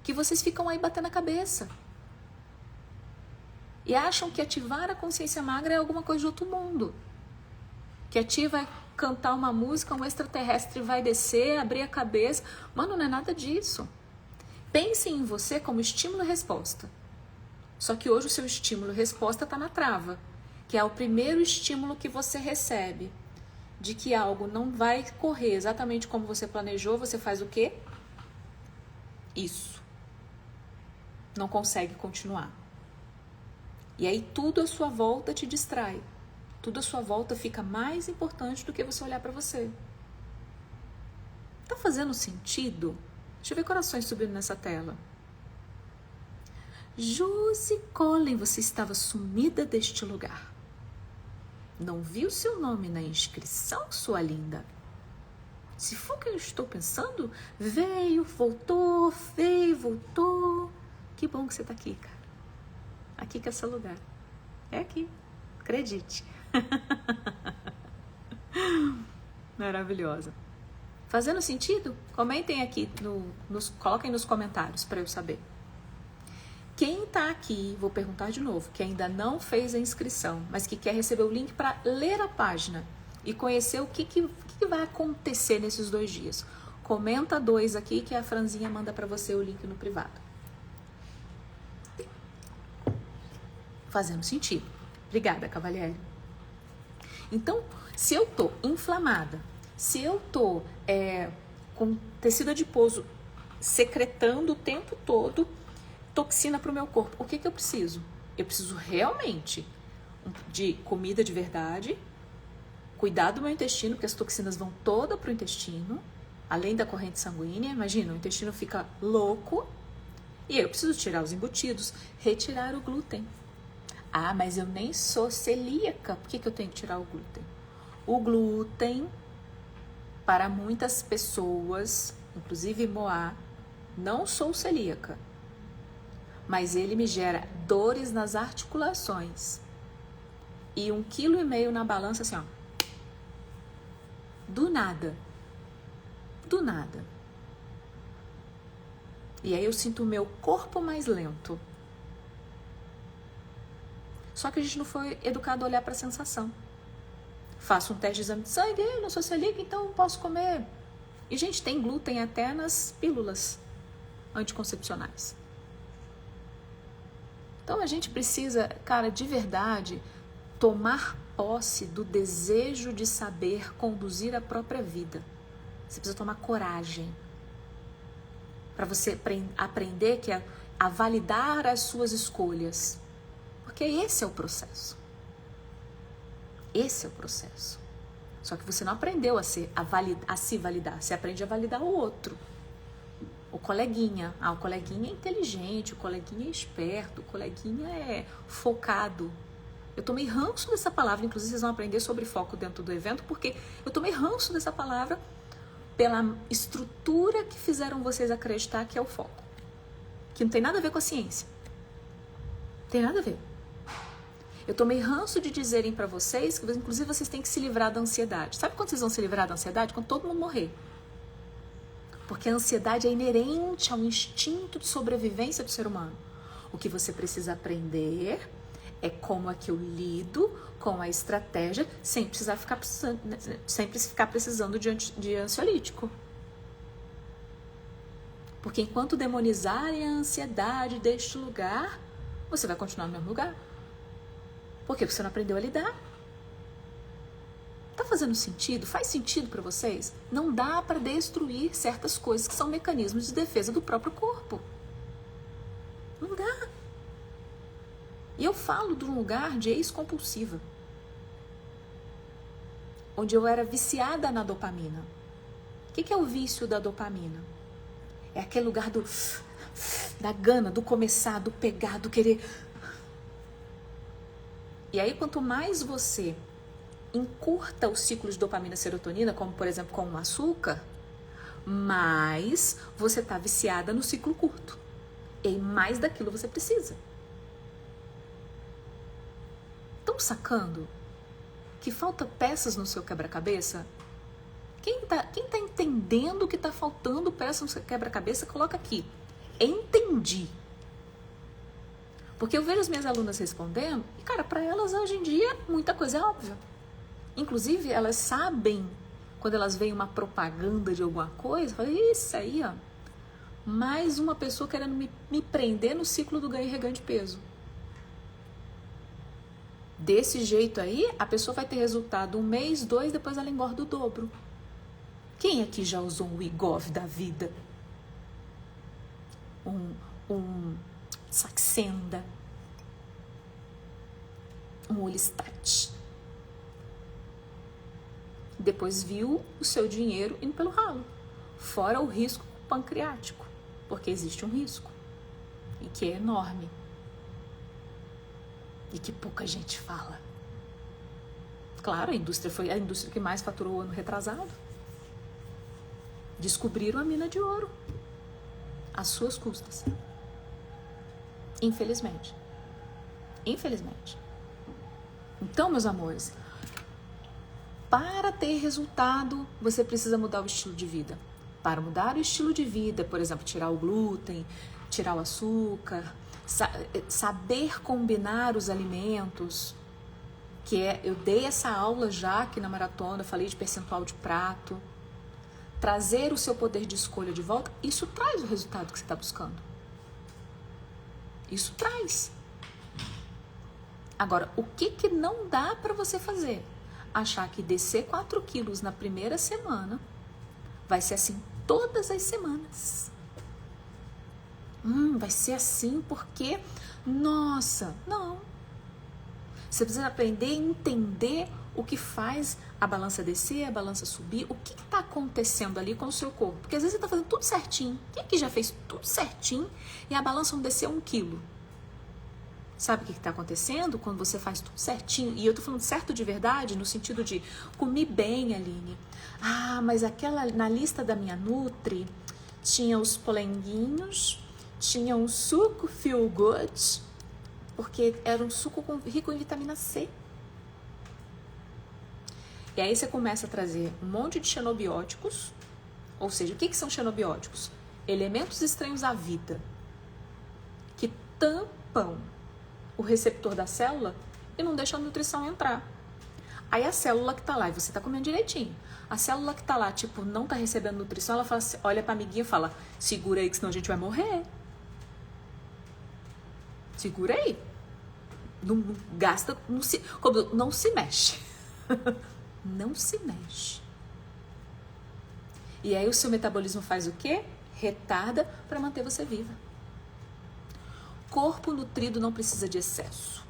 que vocês ficam aí batendo a cabeça. E acham que ativar a consciência magra é alguma coisa de outro mundo. Que a tia vai cantar uma música, um extraterrestre vai descer, abrir a cabeça. Mano, não é nada disso. Pense em você como estímulo e resposta. Só que hoje o seu estímulo e resposta está na trava, que é o primeiro estímulo que você recebe de que algo não vai correr exatamente como você planejou, você faz o quê? Isso. Não consegue continuar. E aí tudo à sua volta te distrai. Tudo à sua volta fica mais importante do que você olhar para você. Tá fazendo sentido? Deixa eu ver corações subindo nessa tela. Josi Collen, você estava sumida deste lugar. Não vi o seu nome na inscrição, sua linda? Se for o que eu estou pensando, veio, voltou. Que bom que você está aqui, cara. Aqui que é seu lugar. É aqui. Acredite. Maravilhosa. Fazendo sentido? Comentem aqui, coloquem nos comentários para eu saber. Quem está aqui, vou perguntar de novo, que ainda não fez a inscrição, mas que quer receber o link para ler a página e conhecer o que vai acontecer nesses 2 dias. Comenta 2 aqui que a Franzinha manda para você o link no privado. Fazendo sentido. Obrigada, Cavalieri. Então, se eu tô inflamada, se eu tô com tecido adiposo secretando o tempo todo toxina para o meu corpo, o que eu preciso? Eu preciso realmente de comida de verdade, cuidar do meu intestino, porque as toxinas vão toda para o intestino, além da corrente sanguínea. Imagina, o intestino fica louco e eu preciso tirar os embutidos, retirar o glúten. Ah, mas eu nem sou celíaca. Por que eu tenho que tirar o glúten? O glúten, para muitas pessoas, inclusive Moá, Não sou celíaca. Mas ele me gera dores nas articulações. E 1,5 kg na balança, assim, ó. Do nada. Do nada. E aí eu sinto o meu corpo mais lento. Só que a gente não foi educado a olhar para a sensação. Faço um teste de exame de sangue, eu não sou celíaca, então posso comer. E, gente, tem glúten até nas pílulas anticoncepcionais. Então a gente precisa, cara, de verdade, tomar posse do desejo de saber conduzir a própria vida. Você precisa tomar coragem para você aprender a validar as suas escolhas. Porque esse é o processo. Esse é o processo. Só que você não aprendeu a se validar. Você aprende a validar o outro. O coleguinha. O coleguinha é inteligente, o coleguinha é esperto, o coleguinha é focado. Eu tomei ranço dessa palavra, inclusive vocês vão aprender sobre foco dentro do evento, porque eu tomei ranço dessa palavra pela estrutura que fizeram vocês acreditar que é o foco. Que não tem nada a ver com a ciência. Não tem nada a ver. Eu tomei ranço de dizerem pra vocês que, inclusive, vocês têm que se livrar da ansiedade. Sabe quando vocês vão se livrar da ansiedade? Quando todo mundo morrer. Porque a ansiedade é inerente ao instinto de sobrevivência do ser humano. O que você precisa aprender é como é que eu lido com a estratégia sem ficar precisando de ansiolítico. Porque enquanto demonizarem a ansiedade deste lugar, você vai continuar no mesmo lugar. Por quê? Porque você não aprendeu a lidar. Tá fazendo sentido? Faz sentido para vocês? Não dá para destruir certas coisas que são mecanismos de defesa do próprio corpo. Não dá. E eu falo de um lugar de ex-compulsiva, onde eu era viciada na dopamina. O que é o vício da dopamina? É aquele lugar da gana, do começar, do pegar, do querer. E aí, quanto mais você encurta o ciclo de dopamina e serotonina, como por exemplo com o açúcar, mais você está viciada no ciclo curto. E mais daquilo você precisa. Estão sacando que falta peças no seu quebra-cabeça? Quem tá entendendo que está faltando peças no seu quebra-cabeça, coloca aqui. Entendi. Porque eu vejo as minhas alunas respondendo e, cara, para elas hoje em dia muita coisa é óbvia. Inclusive, elas sabem, quando elas veem uma propaganda de alguma coisa, falam, isso aí, ó, mais uma pessoa querendo me prender no ciclo do ganho e reganho de peso. Desse jeito aí, a pessoa vai ter resultado 1 mês, 2, depois ela engorda o dobro. Quem aqui já usou um Wegovy da vida? Um Saxenda, um Orlistat. Depois viu o seu dinheiro indo pelo ralo, fora o risco pancreático, porque existe um risco e que é enorme e que pouca gente fala. Claro, a indústria foi a indústria que mais faturou o ano retrasado. Descobriram a mina de ouro às suas custas. Infelizmente. Infelizmente. Então, meus amores, para ter resultado, você precisa mudar o estilo de vida. Para mudar o estilo de vida, por exemplo, tirar o glúten, tirar o açúcar, saber combinar os alimentos, eu dei essa aula já aqui na maratona, falei de percentual de prato, trazer o seu poder de escolha de volta, isso traz o resultado que você está buscando. Isso traz. Agora, o que não dá para você fazer? Achar que descer 4 quilos na primeira semana vai ser assim todas as semanas. Vai ser assim porque, nossa, não. Você precisa aprender a entender o que faz a balança descer, a balança subir, o que está acontecendo ali com o seu corpo. Porque às vezes você está fazendo tudo certinho. Quem aqui já fez tudo certinho e a balança não desceu 1 quilo? Sabe o que está acontecendo quando você faz tudo certinho? E eu estou falando certo de verdade, no sentido de comi bem, Aline. Ah, mas aquela na lista da minha Nutri, tinha os polenguinhos, tinha um suco feel good, porque era um suco rico em vitamina C. E aí você começa a trazer um monte de xenobióticos, ou seja, o que são xenobióticos? Elementos estranhos à vida, que tampam o receptor da célula e não deixam a nutrição entrar. Aí a célula que tá lá, e você tá comendo direitinho, a célula que tá lá, tipo, não tá recebendo nutrição, ela fala assim, olha pra amiguinha e fala, segura aí que senão a gente vai morrer. Segura aí. Não gasta, não se mexe. Não se mexe. E aí o seu metabolismo faz o quê? Retarda para manter você viva. Corpo nutrido não precisa de excesso.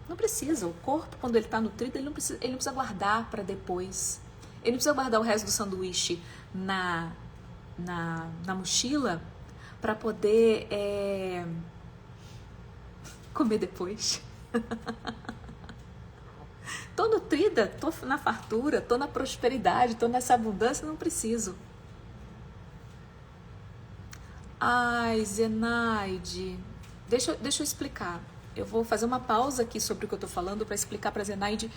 Não precisa. O corpo, quando ele está nutrido, ele não precisa guardar para depois. Ele não precisa guardar o resto do sanduíche na mochila para poder comer depois. Tô nutrida, tô na fartura, tô na prosperidade, tô nessa abundância, não preciso. Ai, Zenaide, deixa eu explicar. Eu vou fazer uma pausa aqui sobre o que eu tô falando para explicar para Zenaide.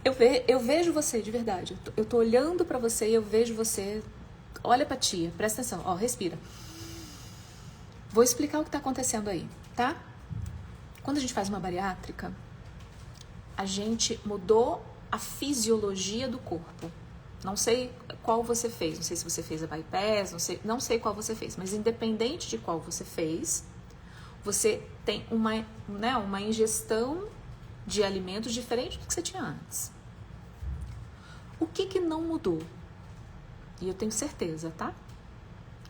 Eu vejo você, de verdade. Eu tô olhando para você e eu vejo você. Olha pra tia, presta atenção, ó, respira. Vou explicar o que tá acontecendo aí, tá? Quando a gente faz uma bariátrica, a gente mudou a fisiologia do corpo. Não sei qual você fez, não sei se você fez a bypass, não sei qual você fez, mas independente de qual você fez, você tem uma ingestão de alimentos diferente do que você tinha antes. O que não mudou? E eu tenho certeza, tá?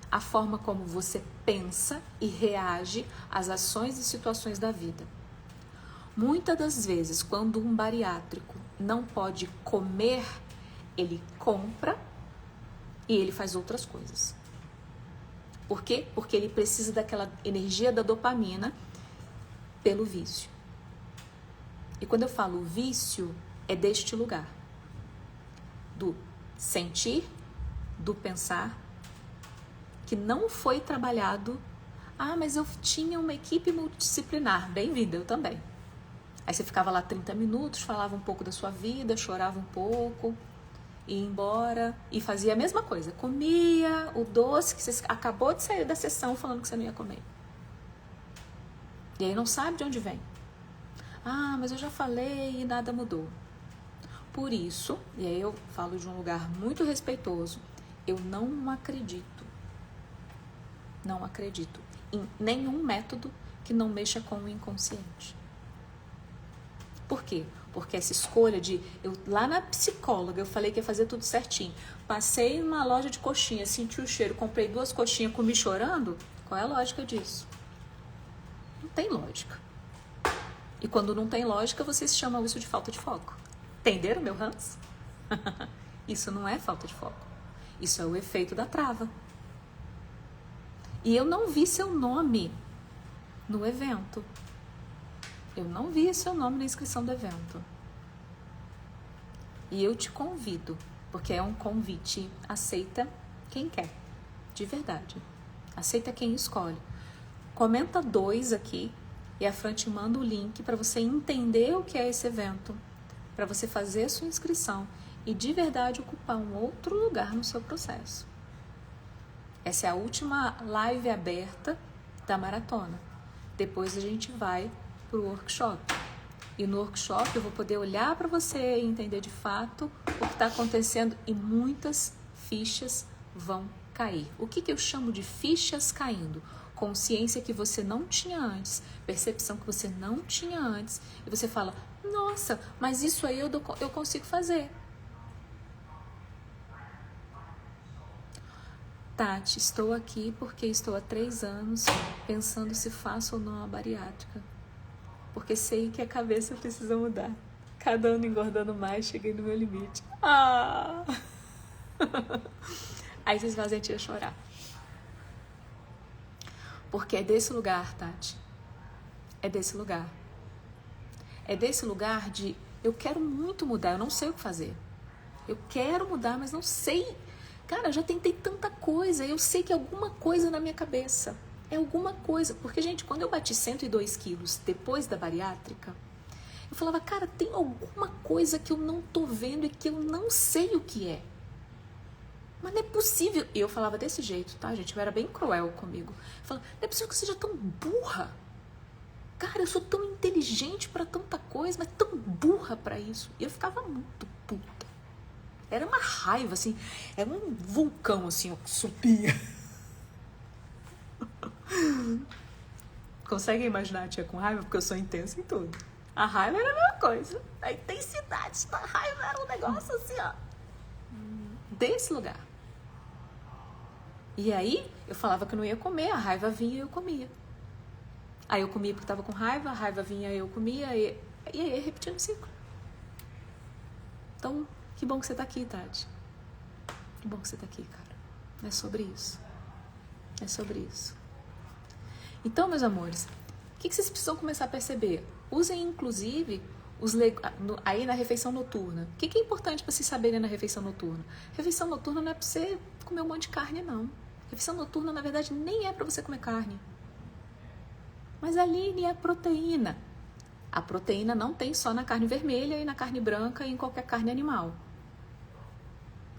A forma como você pensa e reage às ações e situações da vida. Muitas das vezes, quando um bariátrico não pode comer, ele compra e ele faz outras coisas. Por quê? Porque ele precisa daquela energia da dopamina pelo vício. E quando eu falo vício, é deste lugar. Do sentir, do pensar, que não foi trabalhado. Ah, mas eu tinha uma equipe multidisciplinar. Bem-vinda, eu também. Aí você ficava lá 30 minutos, falava um pouco da sua vida, chorava um pouco, ia embora e fazia a mesma coisa. Comia o doce que você acabou de sair da sessão falando que você não ia comer. E aí não sabe de onde vem. Ah, mas eu já falei e nada mudou. Por isso, e aí eu falo de um lugar muito respeitoso, eu não acredito em nenhum método que não mexa com o inconsciente. Por quê? Porque essa escolha de... lá na psicóloga eu falei que ia fazer tudo certinho. Passei numa loja de coxinha, senti o cheiro, comprei 2 coxinhas, comi chorando. Qual é a lógica disso? Não tem lógica. E quando não tem lógica, vocês chamam isso de falta de foco. Entenderam, meu Hans? Isso não é falta de foco. Isso é o efeito da trava. E eu não vi seu nome no evento. Eu não vi seu nome na inscrição do evento. E eu te convido, porque é um convite, aceita quem quer, de verdade. Aceita quem escolhe. Comenta 2 aqui e a Fran te manda o link para você entender o que é esse evento, para você fazer a sua inscrição e de verdade ocupar um outro lugar no seu processo. Essa é a última live aberta da maratona. Depois a gente vai para o workshop. E no workshop eu vou poder olhar para você e entender de fato o que está acontecendo e muitas fichas vão cair. O que eu chamo de fichas caindo? Consciência que você não tinha antes, percepção que você não tinha antes, e você fala, nossa, mas isso aí eu consigo fazer. Tati, estou aqui porque estou há 3 anos pensando se faço ou não a bariátrica. Porque sei que a cabeça precisa mudar. Cada ano engordando mais, cheguei no meu limite. Ah! Aí vocês fazem a tia chorar. Porque é desse lugar, Tati. É desse lugar. É desse lugar de eu quero muito mudar, eu não sei o que fazer. Eu quero mudar, mas não sei. Cara, eu já tentei tanta coisa, eu sei que é alguma coisa na minha cabeça. É alguma coisa. Porque, gente, quando eu bati 102 quilos depois da bariátrica, eu falava, cara, tem alguma coisa que eu não tô vendo e que eu não sei o que é. Mas não é possível. E eu falava desse jeito, tá, gente? Eu era bem cruel comigo. Eu falava, não é possível que eu seja tão burra. Cara, eu sou tão inteligente pra tanta coisa, mas tão burra pra isso. E eu ficava muito puta. Era uma raiva, assim. Era um vulcão, assim, ó, que subia. Conseguem imaginar a tia com raiva? Porque eu sou intensa em tudo. A raiva era a mesma coisa. A intensidade da raiva era um negócio assim, ó. Desse lugar. E aí, eu falava que eu não ia comer, a raiva vinha e eu comia. Aí eu comia porque estava com raiva, a raiva vinha e eu comia, e aí repetindo o ciclo. Então, que bom que você está aqui, Tati. Que bom que você está aqui, cara. É sobre isso. É sobre isso. Então, meus amores, o que vocês precisam começar a perceber? Usem, inclusive, aí na refeição noturna. O que é importante para vocês saberem na refeição noturna? Refeição noturna não é para você comer um monte de carne, não. Refeição noturna, na verdade, nem é para você comer carne. Mas, Aline, é a proteína. A proteína não tem só na carne vermelha e na carne branca e em qualquer carne animal.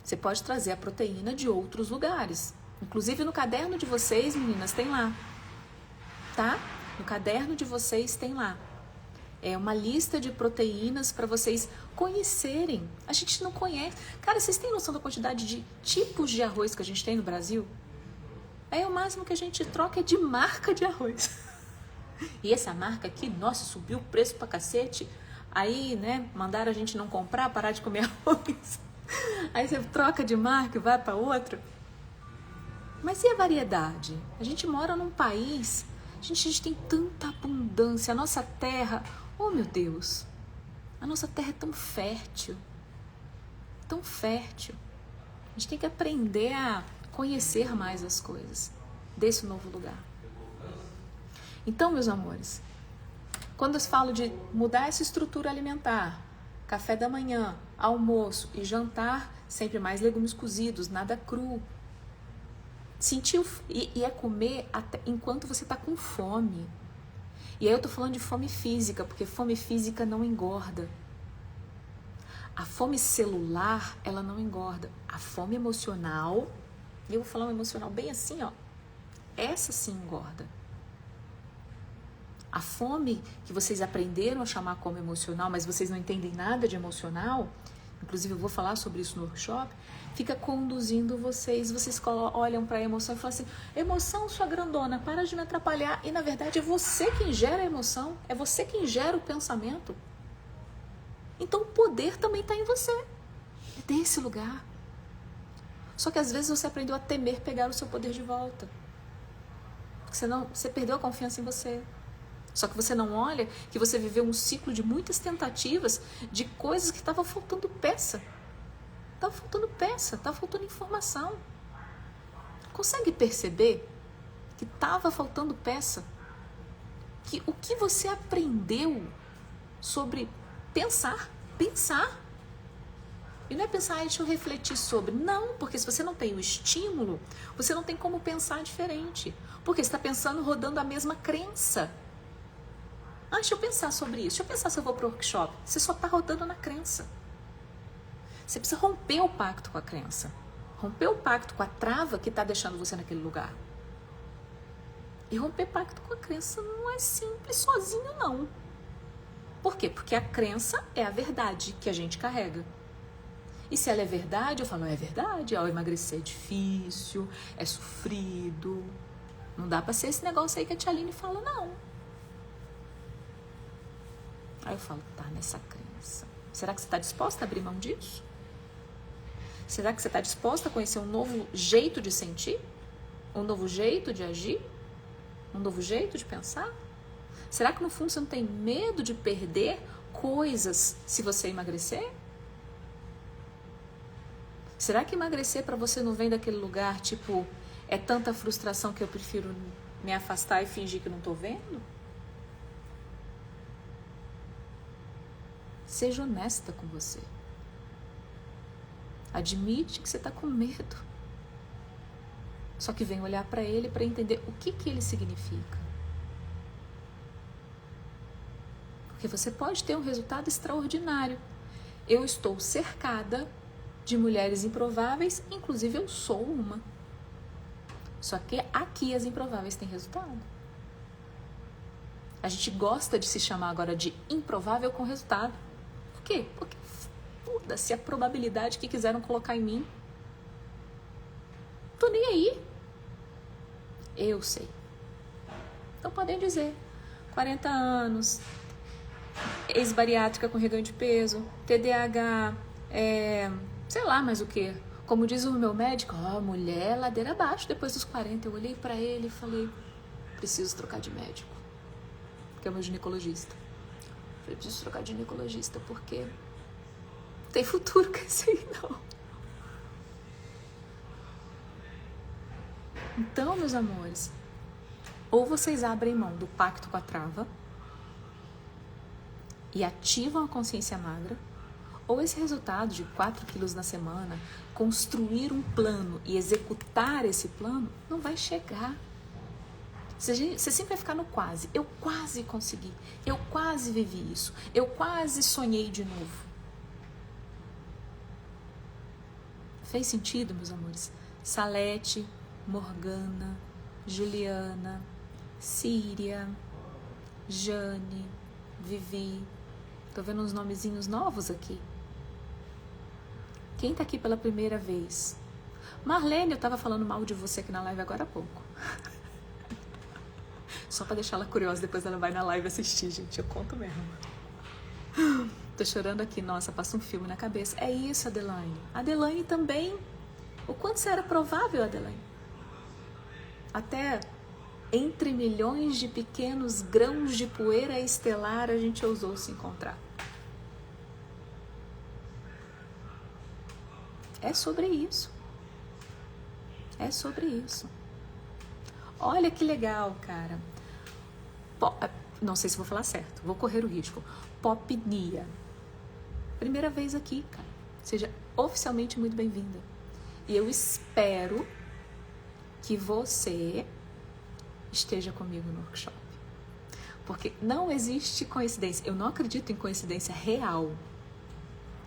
Você pode trazer a proteína de outros lugares. Inclusive no caderno de vocês, meninas, tem lá. Tá? No caderno de vocês tem lá. É uma lista de proteínas para vocês conhecerem. A gente não conhece. Cara, vocês têm noção da quantidade de tipos de arroz que a gente tem no Brasil? Aí o máximo que a gente troca é de marca de arroz. E essa marca aqui, nossa, subiu o preço pra cacete. Aí, né, mandaram a gente não comprar, parar de comer arroz. Aí você troca de marca e vai para outra. Mas e a variedade? A gente mora num país, a gente tem tanta abundância. A nossa terra, oh meu Deus, a nossa terra é tão fértil. Tão fértil. A gente tem que aprender a conhecer mais as coisas desse novo lugar. Então, meus amores, quando eu falo de mudar essa estrutura alimentar, café da manhã, almoço e jantar, sempre mais legumes cozidos, nada cru. Sentir e é comer até enquanto você está com fome. E aí eu tô falando de fome física, porque fome física não engorda. A fome celular, ela não engorda. A fome emocional, eu vou falar um emocional bem assim, ó. Essa sim engorda. A fome que vocês aprenderam a chamar como emocional, mas vocês não entendem nada de emocional, inclusive eu vou falar sobre isso no workshop, fica conduzindo vocês olham para a emoção e falam assim, emoção sua grandona, para de me atrapalhar. E na verdade é você quem gera a emoção, é você quem gera o pensamento. Então o poder também está em você, é desse lugar. Só que às vezes você aprendeu a temer pegar o seu poder de volta, porque você perdeu a confiança em você. Só que você não olha que você viveu um ciclo de muitas tentativas de coisas que estavam faltando peça. Estava faltando peça, estava faltando informação. Consegue perceber que estava faltando peça? Que o que você aprendeu sobre pensar? E não é pensar, deixa eu refletir sobre. Não, porque se você não tem o estímulo, você não tem como pensar diferente. Porque você está pensando rodando a mesma crença. Deixa eu pensar sobre isso. Deixa eu pensar se eu vou para o workshop. Você só está rodando na crença. Você precisa romper o pacto com a crença. Romper o pacto com a trava que está deixando você naquele lugar. E romper pacto com a crença não é simples sozinho, não. Por quê? Porque a crença é a verdade que a gente carrega. E se ela é verdade, eu falo, é verdade. Emagrecer é difícil, é sofrido. Não dá para ser esse negócio aí que a tia Aline fala, não. Aí eu falo, tá nessa crença. Será que você está disposta a abrir mão disso? Será que você está disposta a conhecer um novo jeito de sentir? Um novo jeito de agir? Um novo jeito de pensar? Será que no fundo você não tem medo de perder coisas se você emagrecer? Será que emagrecer para você não vem daquele lugar, tipo, é tanta frustração que eu prefiro me afastar e fingir que não estou vendo? Seja honesta com você. Admite que você está com medo. Só que vem olhar para ele para entender o que ele significa. Porque você pode ter um resultado extraordinário. Eu estou cercada de mulheres improváveis, inclusive eu sou uma. Só que aqui as improváveis têm resultado. A gente gosta de se chamar agora de improvável com resultado. Por quê? Porque foda-se a probabilidade que quiseram colocar em mim. Tô nem aí. Eu sei. Então podem dizer, 40 anos, ex-bariátrica com reganho de peso, TDAH, sei lá mais o que. Como diz o meu médico, mulher ladeira abaixo depois dos 40. Eu olhei pra ele e falei, preciso trocar de médico. Que é o meu ginecologista. Eu falei, preciso trocar de ginecologista porque não tem futuro com isso aí, não. Então, meus amores, ou vocês abrem mão do pacto com a trava e ativam a consciência magra, ou esse resultado de 4 quilos na semana, construir um plano e executar esse plano, não vai chegar. Você sempre vai ficar no quase. Eu quase consegui. Eu quase vivi isso. Eu quase sonhei de novo. Fez sentido, meus amores? Salete, Morgana, Juliana, Síria, Jane, Vivi. Tô vendo uns nomezinhos novos aqui. Quem tá aqui pela primeira vez? Marlene, eu tava falando mal de você aqui na live agora há pouco. Só pra deixar ela curiosa, depois ela vai na live assistir, gente. Eu conto mesmo. Tô chorando aqui. Nossa, passa um filme na cabeça. É isso, Adelaine. Adelaine também. O quanto você era provável, Adelaine? Até entre milhões de pequenos grãos de poeira estelar a gente ousou se encontrar. É sobre isso. É sobre isso. Olha que legal, cara. Não sei se vou falar certo. Vou correr o risco. Popnia. Primeira vez aqui, cara. Seja oficialmente muito bem-vinda. E eu espero que você esteja comigo no workshop. Porque não existe coincidência. Eu não acredito em coincidência real.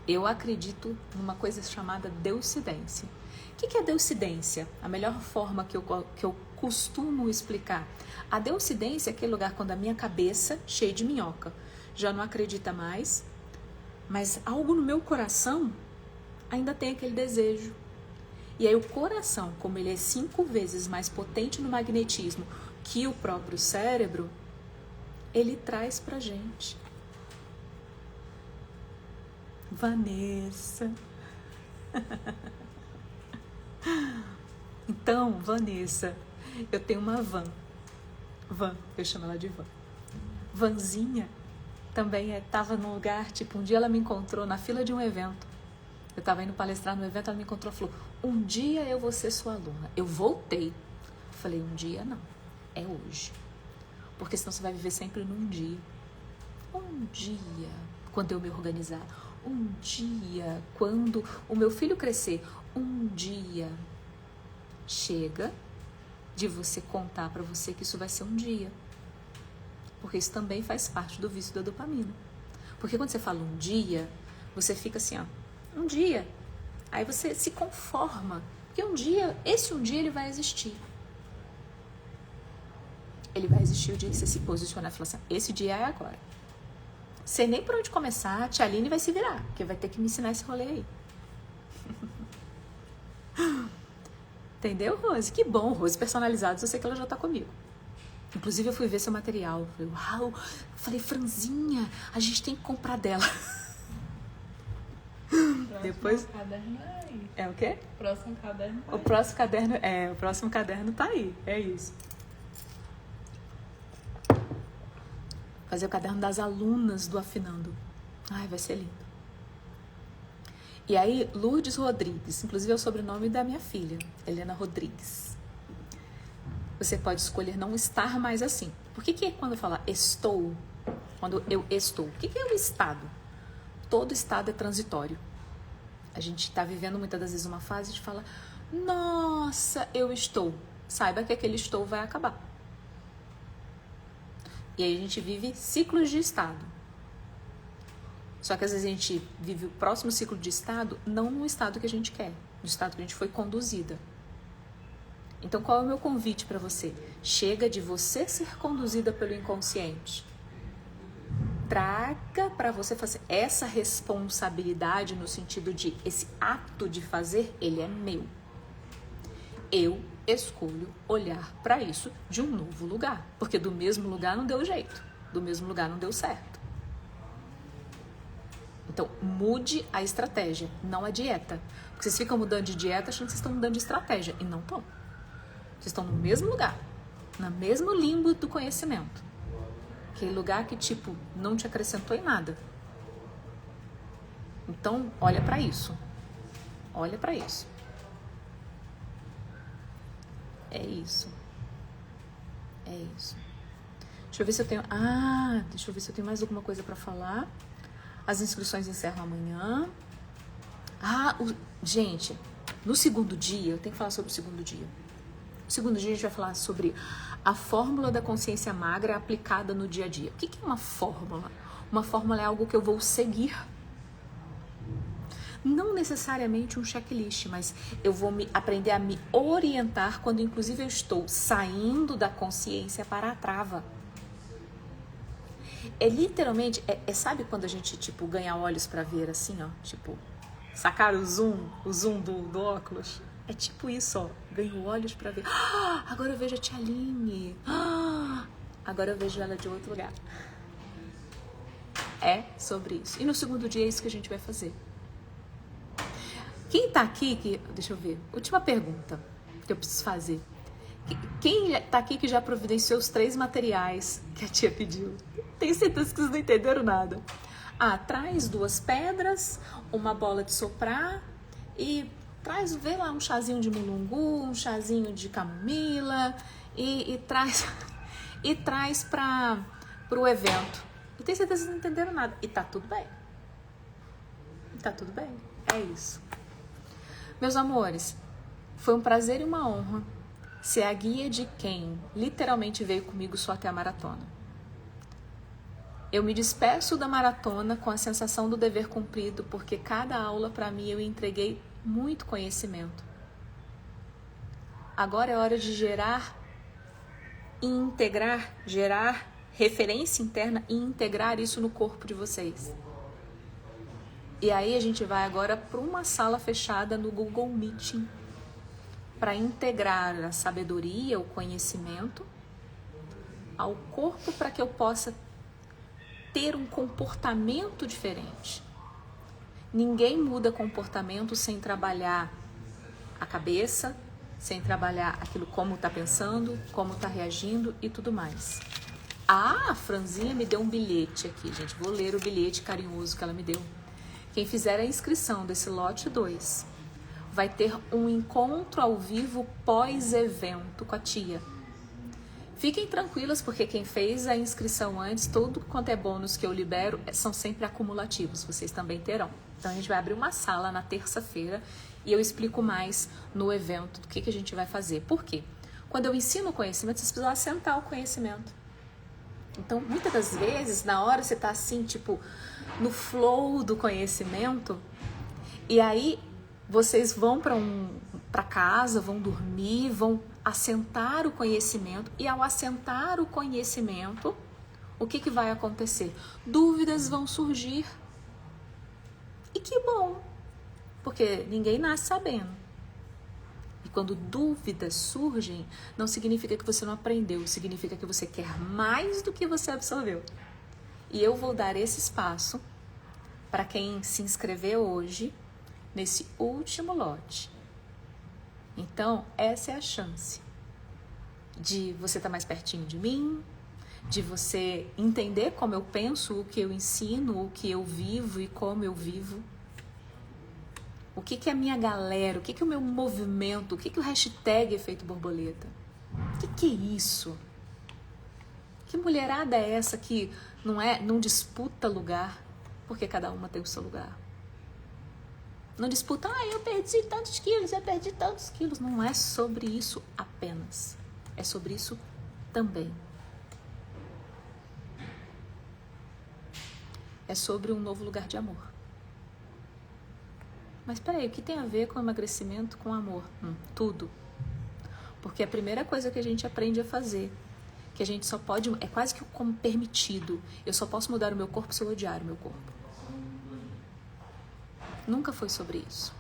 Eu acredito numa coisa chamada deucidência. O que é deucidência? A melhor forma que eu costumo explicar. A deucidência é aquele lugar quando a minha cabeça, cheia de minhoca, já não acredita mais, mas algo no meu coração ainda tem aquele desejo. E aí o coração, como ele é 5 vezes mais potente no magnetismo que o próprio cérebro, ele traz pra gente. Vanessa. Então, Vanessa, eu tenho uma van, eu chamo ela de van. Vanzinha também estava num lugar, tipo, um dia ela me encontrou na fila de um evento. Eu estava indo palestrar no evento, ela me encontrou e falou, um dia eu vou ser sua aluna. Eu voltei. Falei, um dia não, é hoje. Porque senão você vai viver sempre num dia. Um dia, quando eu me organizar. Um dia, quando o meu filho crescer. Um dia. Chega de você contar para você que isso vai ser um dia. Porque isso também faz parte do vício da dopamina. Porque quando você fala um dia, você fica assim, ó, um dia. Aí você se conforma. Porque um dia, esse um dia ele vai existir. Ele vai existir o dia que você se posicionar e falar assim, esse dia é agora. Sei nem por onde começar, a tia Aline vai se virar, porque vai ter que me ensinar esse rolê aí. Entendeu, Rose? Que bom, Rose Personalizados, eu sei que ela já tá comigo. Inclusive eu fui ver seu material. Falei, uau, falei, Franzinha, a gente tem que comprar dela. Depois caderno é aí. É o quê? Próximo caderno tá O próximo caderno o próximo caderno tá aí. É isso. Fazer o caderno das alunas do Afinando. Ai, vai ser lindo. E aí, Lourdes Rodrigues, inclusive é o sobrenome da minha filha, Helena Rodrigues. Você pode escolher não estar mais assim. Por que quando eu falar estou, quando eu estou, o que é o estado? Todo estado é transitório. A gente está vivendo muitas das vezes uma fase de fala, Nossa, eu estou. Saiba que aquele estou vai acabar. E aí a gente vive ciclos de estado. Só que às vezes a gente vive o próximo ciclo de estado não no estado que a gente quer, no estado que a gente foi conduzida. Então qual é o meu convite para você? Chega de você ser conduzida pelo inconsciente. Traga para você fazer essa responsabilidade no sentido de esse ato de fazer, ele é meu. Eu escolho olhar para isso de um novo lugar, porque do mesmo lugar não deu jeito, do mesmo lugar não deu certo. Então, mude a estratégia, não a dieta. Porque vocês ficam mudando de dieta achando que vocês estão mudando de estratégia, e não estão. Vocês estão no mesmo lugar, no mesmo limbo do conhecimento. Aquele lugar que, tipo, não te acrescentou em nada. Então, olha para isso. Olha para isso. É isso. É isso. Deixa eu ver se eu tenho... deixa eu ver se eu tenho mais alguma coisa para falar. As inscrições encerram amanhã. Gente, no segundo dia, eu tenho que falar sobre o segundo dia. No segundo dia a gente vai falar sobre a fórmula da consciência magra aplicada no dia a dia. O que é uma fórmula? Uma fórmula é algo que eu vou seguir. Não necessariamente um checklist, mas eu vou aprender a me orientar quando inclusive eu estou saindo da consciência para a trava. É literalmente, sabe quando a gente, tipo, ganha olhos pra ver assim, ó, tipo, sacar o zoom do óculos? É tipo isso, ó, ganho olhos pra ver. Agora eu vejo a tia Aline. Agora eu vejo ela de outro lugar. É sobre isso. E no segundo dia é isso que a gente vai fazer. Quem tá aqui, deixa eu ver, última pergunta que eu preciso fazer. Quem tá aqui que já providenciou os 3 materiais que a tia pediu? Tenho certeza que vocês não entenderam nada. Traz 2 pedras, uma bola de soprar e traz, vê lá, um chazinho de mulungu, um chazinho de camomila e traz pro evento. Eu tenho certeza que vocês não entenderam nada. E tá tudo bem. Tá tudo bem. É isso. Meus amores, foi um prazer e uma honra ser a guia de quem literalmente veio comigo só até a maratona. Eu me despeço da maratona com a sensação do dever cumprido, porque cada aula para mim eu entreguei muito conhecimento. Agora é hora de gerar e integrar, gerar referência interna e integrar isso no corpo de vocês. E aí a gente vai agora para uma sala fechada no Google Meeting para integrar a sabedoria, o conhecimento ao corpo para que eu possa ter um comportamento diferente. Ninguém muda comportamento sem trabalhar a cabeça, sem trabalhar aquilo como está pensando, como está reagindo e tudo mais. A Franzinha me deu um bilhete aqui, gente. Vou ler o bilhete carinhoso que ela me deu. Quem fizer a inscrição desse lote 2 vai ter um encontro ao vivo pós-evento com a tia. Fiquem tranquilas, porque quem fez a inscrição antes, tudo quanto é bônus que eu libero, são sempre acumulativos, vocês também terão. Então a gente vai abrir uma sala na terça-feira e eu explico mais no evento do que a gente vai fazer. Por quê? Quando eu ensino o conhecimento, vocês precisam assentar o conhecimento. Então, muitas das vezes, na hora você tá assim, tipo, no flow do conhecimento, e aí vocês vão para casa, vão dormir, vão assentar o conhecimento, e ao assentar o conhecimento, o que vai acontecer? Dúvidas vão surgir. E que bom, porque ninguém nasce sabendo. E quando dúvidas surgem, não significa que você não aprendeu, significa que você quer mais do que você absorveu. E eu vou dar esse espaço para quem se inscreveu hoje nesse último lote. Então, essa é a chance de você estar mais pertinho de mim, de você entender como eu penso, o que eu ensino, o que eu vivo e como eu vivo. O que é a minha galera, o que é o meu movimento, o que é o hashtag Efeito Borboleta? O que é isso? Que mulherada é essa que não disputa lugar, porque cada uma tem o seu lugar? Não disputa, eu perdi tantos quilos, eu perdi tantos quilos. Não é sobre isso apenas. É sobre isso também. É sobre um novo lugar de amor. Mas peraí, o que tem a ver com emagrecimento com amor? Tudo. Porque a primeira coisa que a gente aprende a fazer, que a gente só pode, é quase que como permitido. Eu só posso mudar o meu corpo se eu odiar o meu corpo. Nunca foi sobre isso.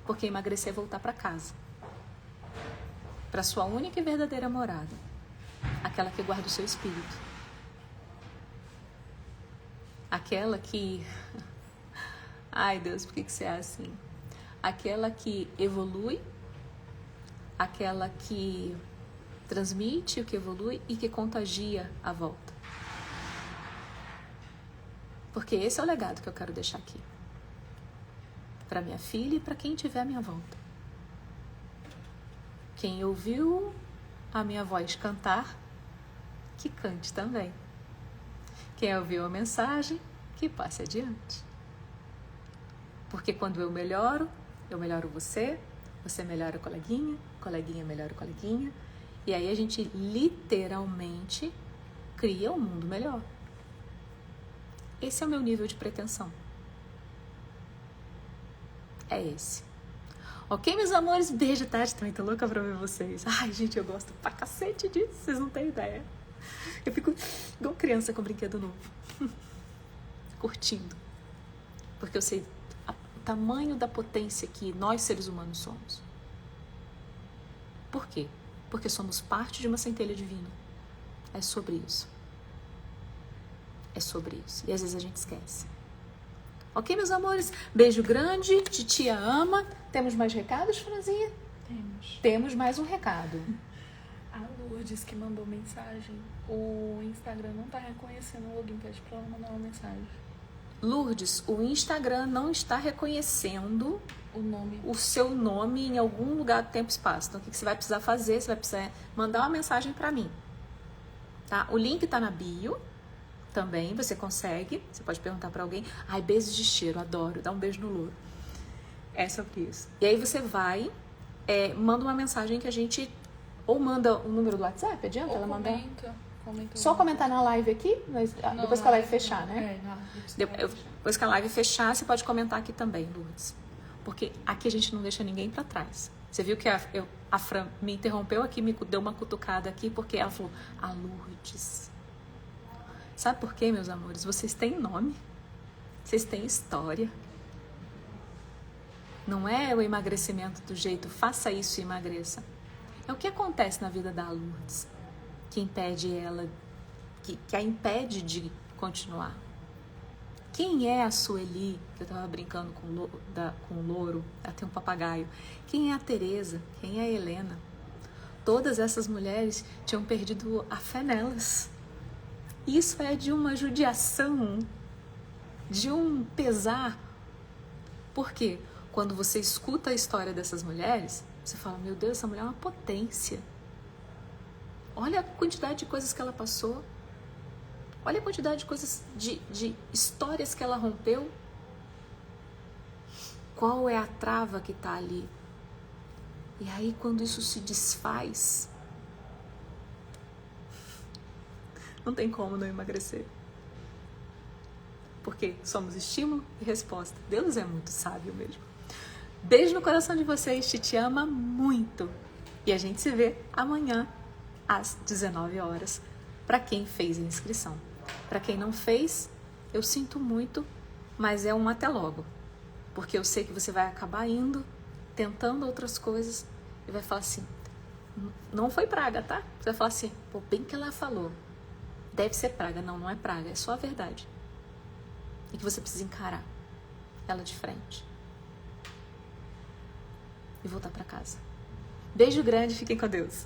Porque emagrecer é voltar para casa. Para sua única e verdadeira morada. Aquela que guarda o seu espírito. Aquela que... Ai, Deus, por que você é assim? Aquela que evolui, aquela que transmite o que evolui e que contagia a volta. Porque esse é o legado que eu quero deixar aqui. Para minha filha e para quem tiver à minha volta. Quem ouviu a minha voz cantar, que cante também. Quem ouviu a mensagem, que passe adiante. Porque quando eu melhoro você, você melhora o coleguinha, coleguinha melhora o coleguinha. E aí a gente literalmente cria um mundo melhor. Esse é o meu nível de pretensão. É esse. Ok, meus amores? Beijo, Tati. Também tô louca pra ver vocês. Ai, gente, eu gosto pra cacete disso. Vocês não têm ideia. Eu fico igual criança com brinquedo novo. Curtindo. Porque eu sei o tamanho da potência que nós, seres humanos, somos. Por quê? Porque somos parte de uma centelha divina. É sobre isso. É sobre isso. E às vezes a gente esquece. Ok, meus amores? Beijo grande. Titia ama. Temos mais recados, Franzinha? Temos mais um recado. A Lourdes que mandou mensagem. O Instagram não tá reconhecendo o login. Pede pra ela mandar uma mensagem. Lourdes, o Instagram não está reconhecendo o seu nome em algum lugar do tempo e espaço. Então, o que você vai precisar fazer? Você vai precisar mandar uma mensagem para mim. Tá? O link está na bio também, você consegue. Você pode perguntar para alguém. Ai, beijos de cheiro, adoro. Dá um beijo no louro. É sobre isso. E aí você vai, manda uma mensagem que a gente... Ou manda o número do WhatsApp, adianta ou ela mandar? Comenta Só comentar na live aqui, depois que a live fechar, não. né? Depois que a live fechar, você pode comentar aqui também, Lourdes. Porque aqui a gente não deixa ninguém pra trás. Você viu que a Fran me interrompeu aqui, me deu uma cutucada aqui, porque ela falou, a Lourdes. Sabe por quê, meus amores? Vocês têm nome, vocês têm história. Não é o emagrecimento do jeito, faça isso e emagreça. É o que acontece na vida da Lourdes. Que impede ela, que a impede de continuar. Quem é a Sueli? Eu estava brincando com o louro, ela tem um papagaio. Quem é a Tereza? Quem é a Helena? Todas essas mulheres tinham perdido a fé nelas. Isso é de uma judiação, de um pesar. Por quê? Quando você escuta a história dessas mulheres, você fala, meu Deus, essa mulher é uma potência. Olha a quantidade de coisas que ela passou. Olha a quantidade de coisas, de histórias que ela rompeu. Qual é a trava que está ali? E aí, quando isso se desfaz, não tem como não emagrecer. Porque somos estímulo e resposta. Deus é muito sábio mesmo. Beijo no coração de vocês. Te ama muito. E a gente se vê amanhã às 19 horas, para quem fez a inscrição. Para quem não fez, eu sinto muito, mas é um até logo. Porque eu sei que você vai acabar indo, tentando outras coisas, e vai falar assim, não foi praga, tá? Você vai falar assim, pô, bem que ela falou, deve ser praga. Não, não é praga, é só a verdade. E que você precisa encarar ela de frente. E voltar para casa. Beijo grande, fiquem com Deus.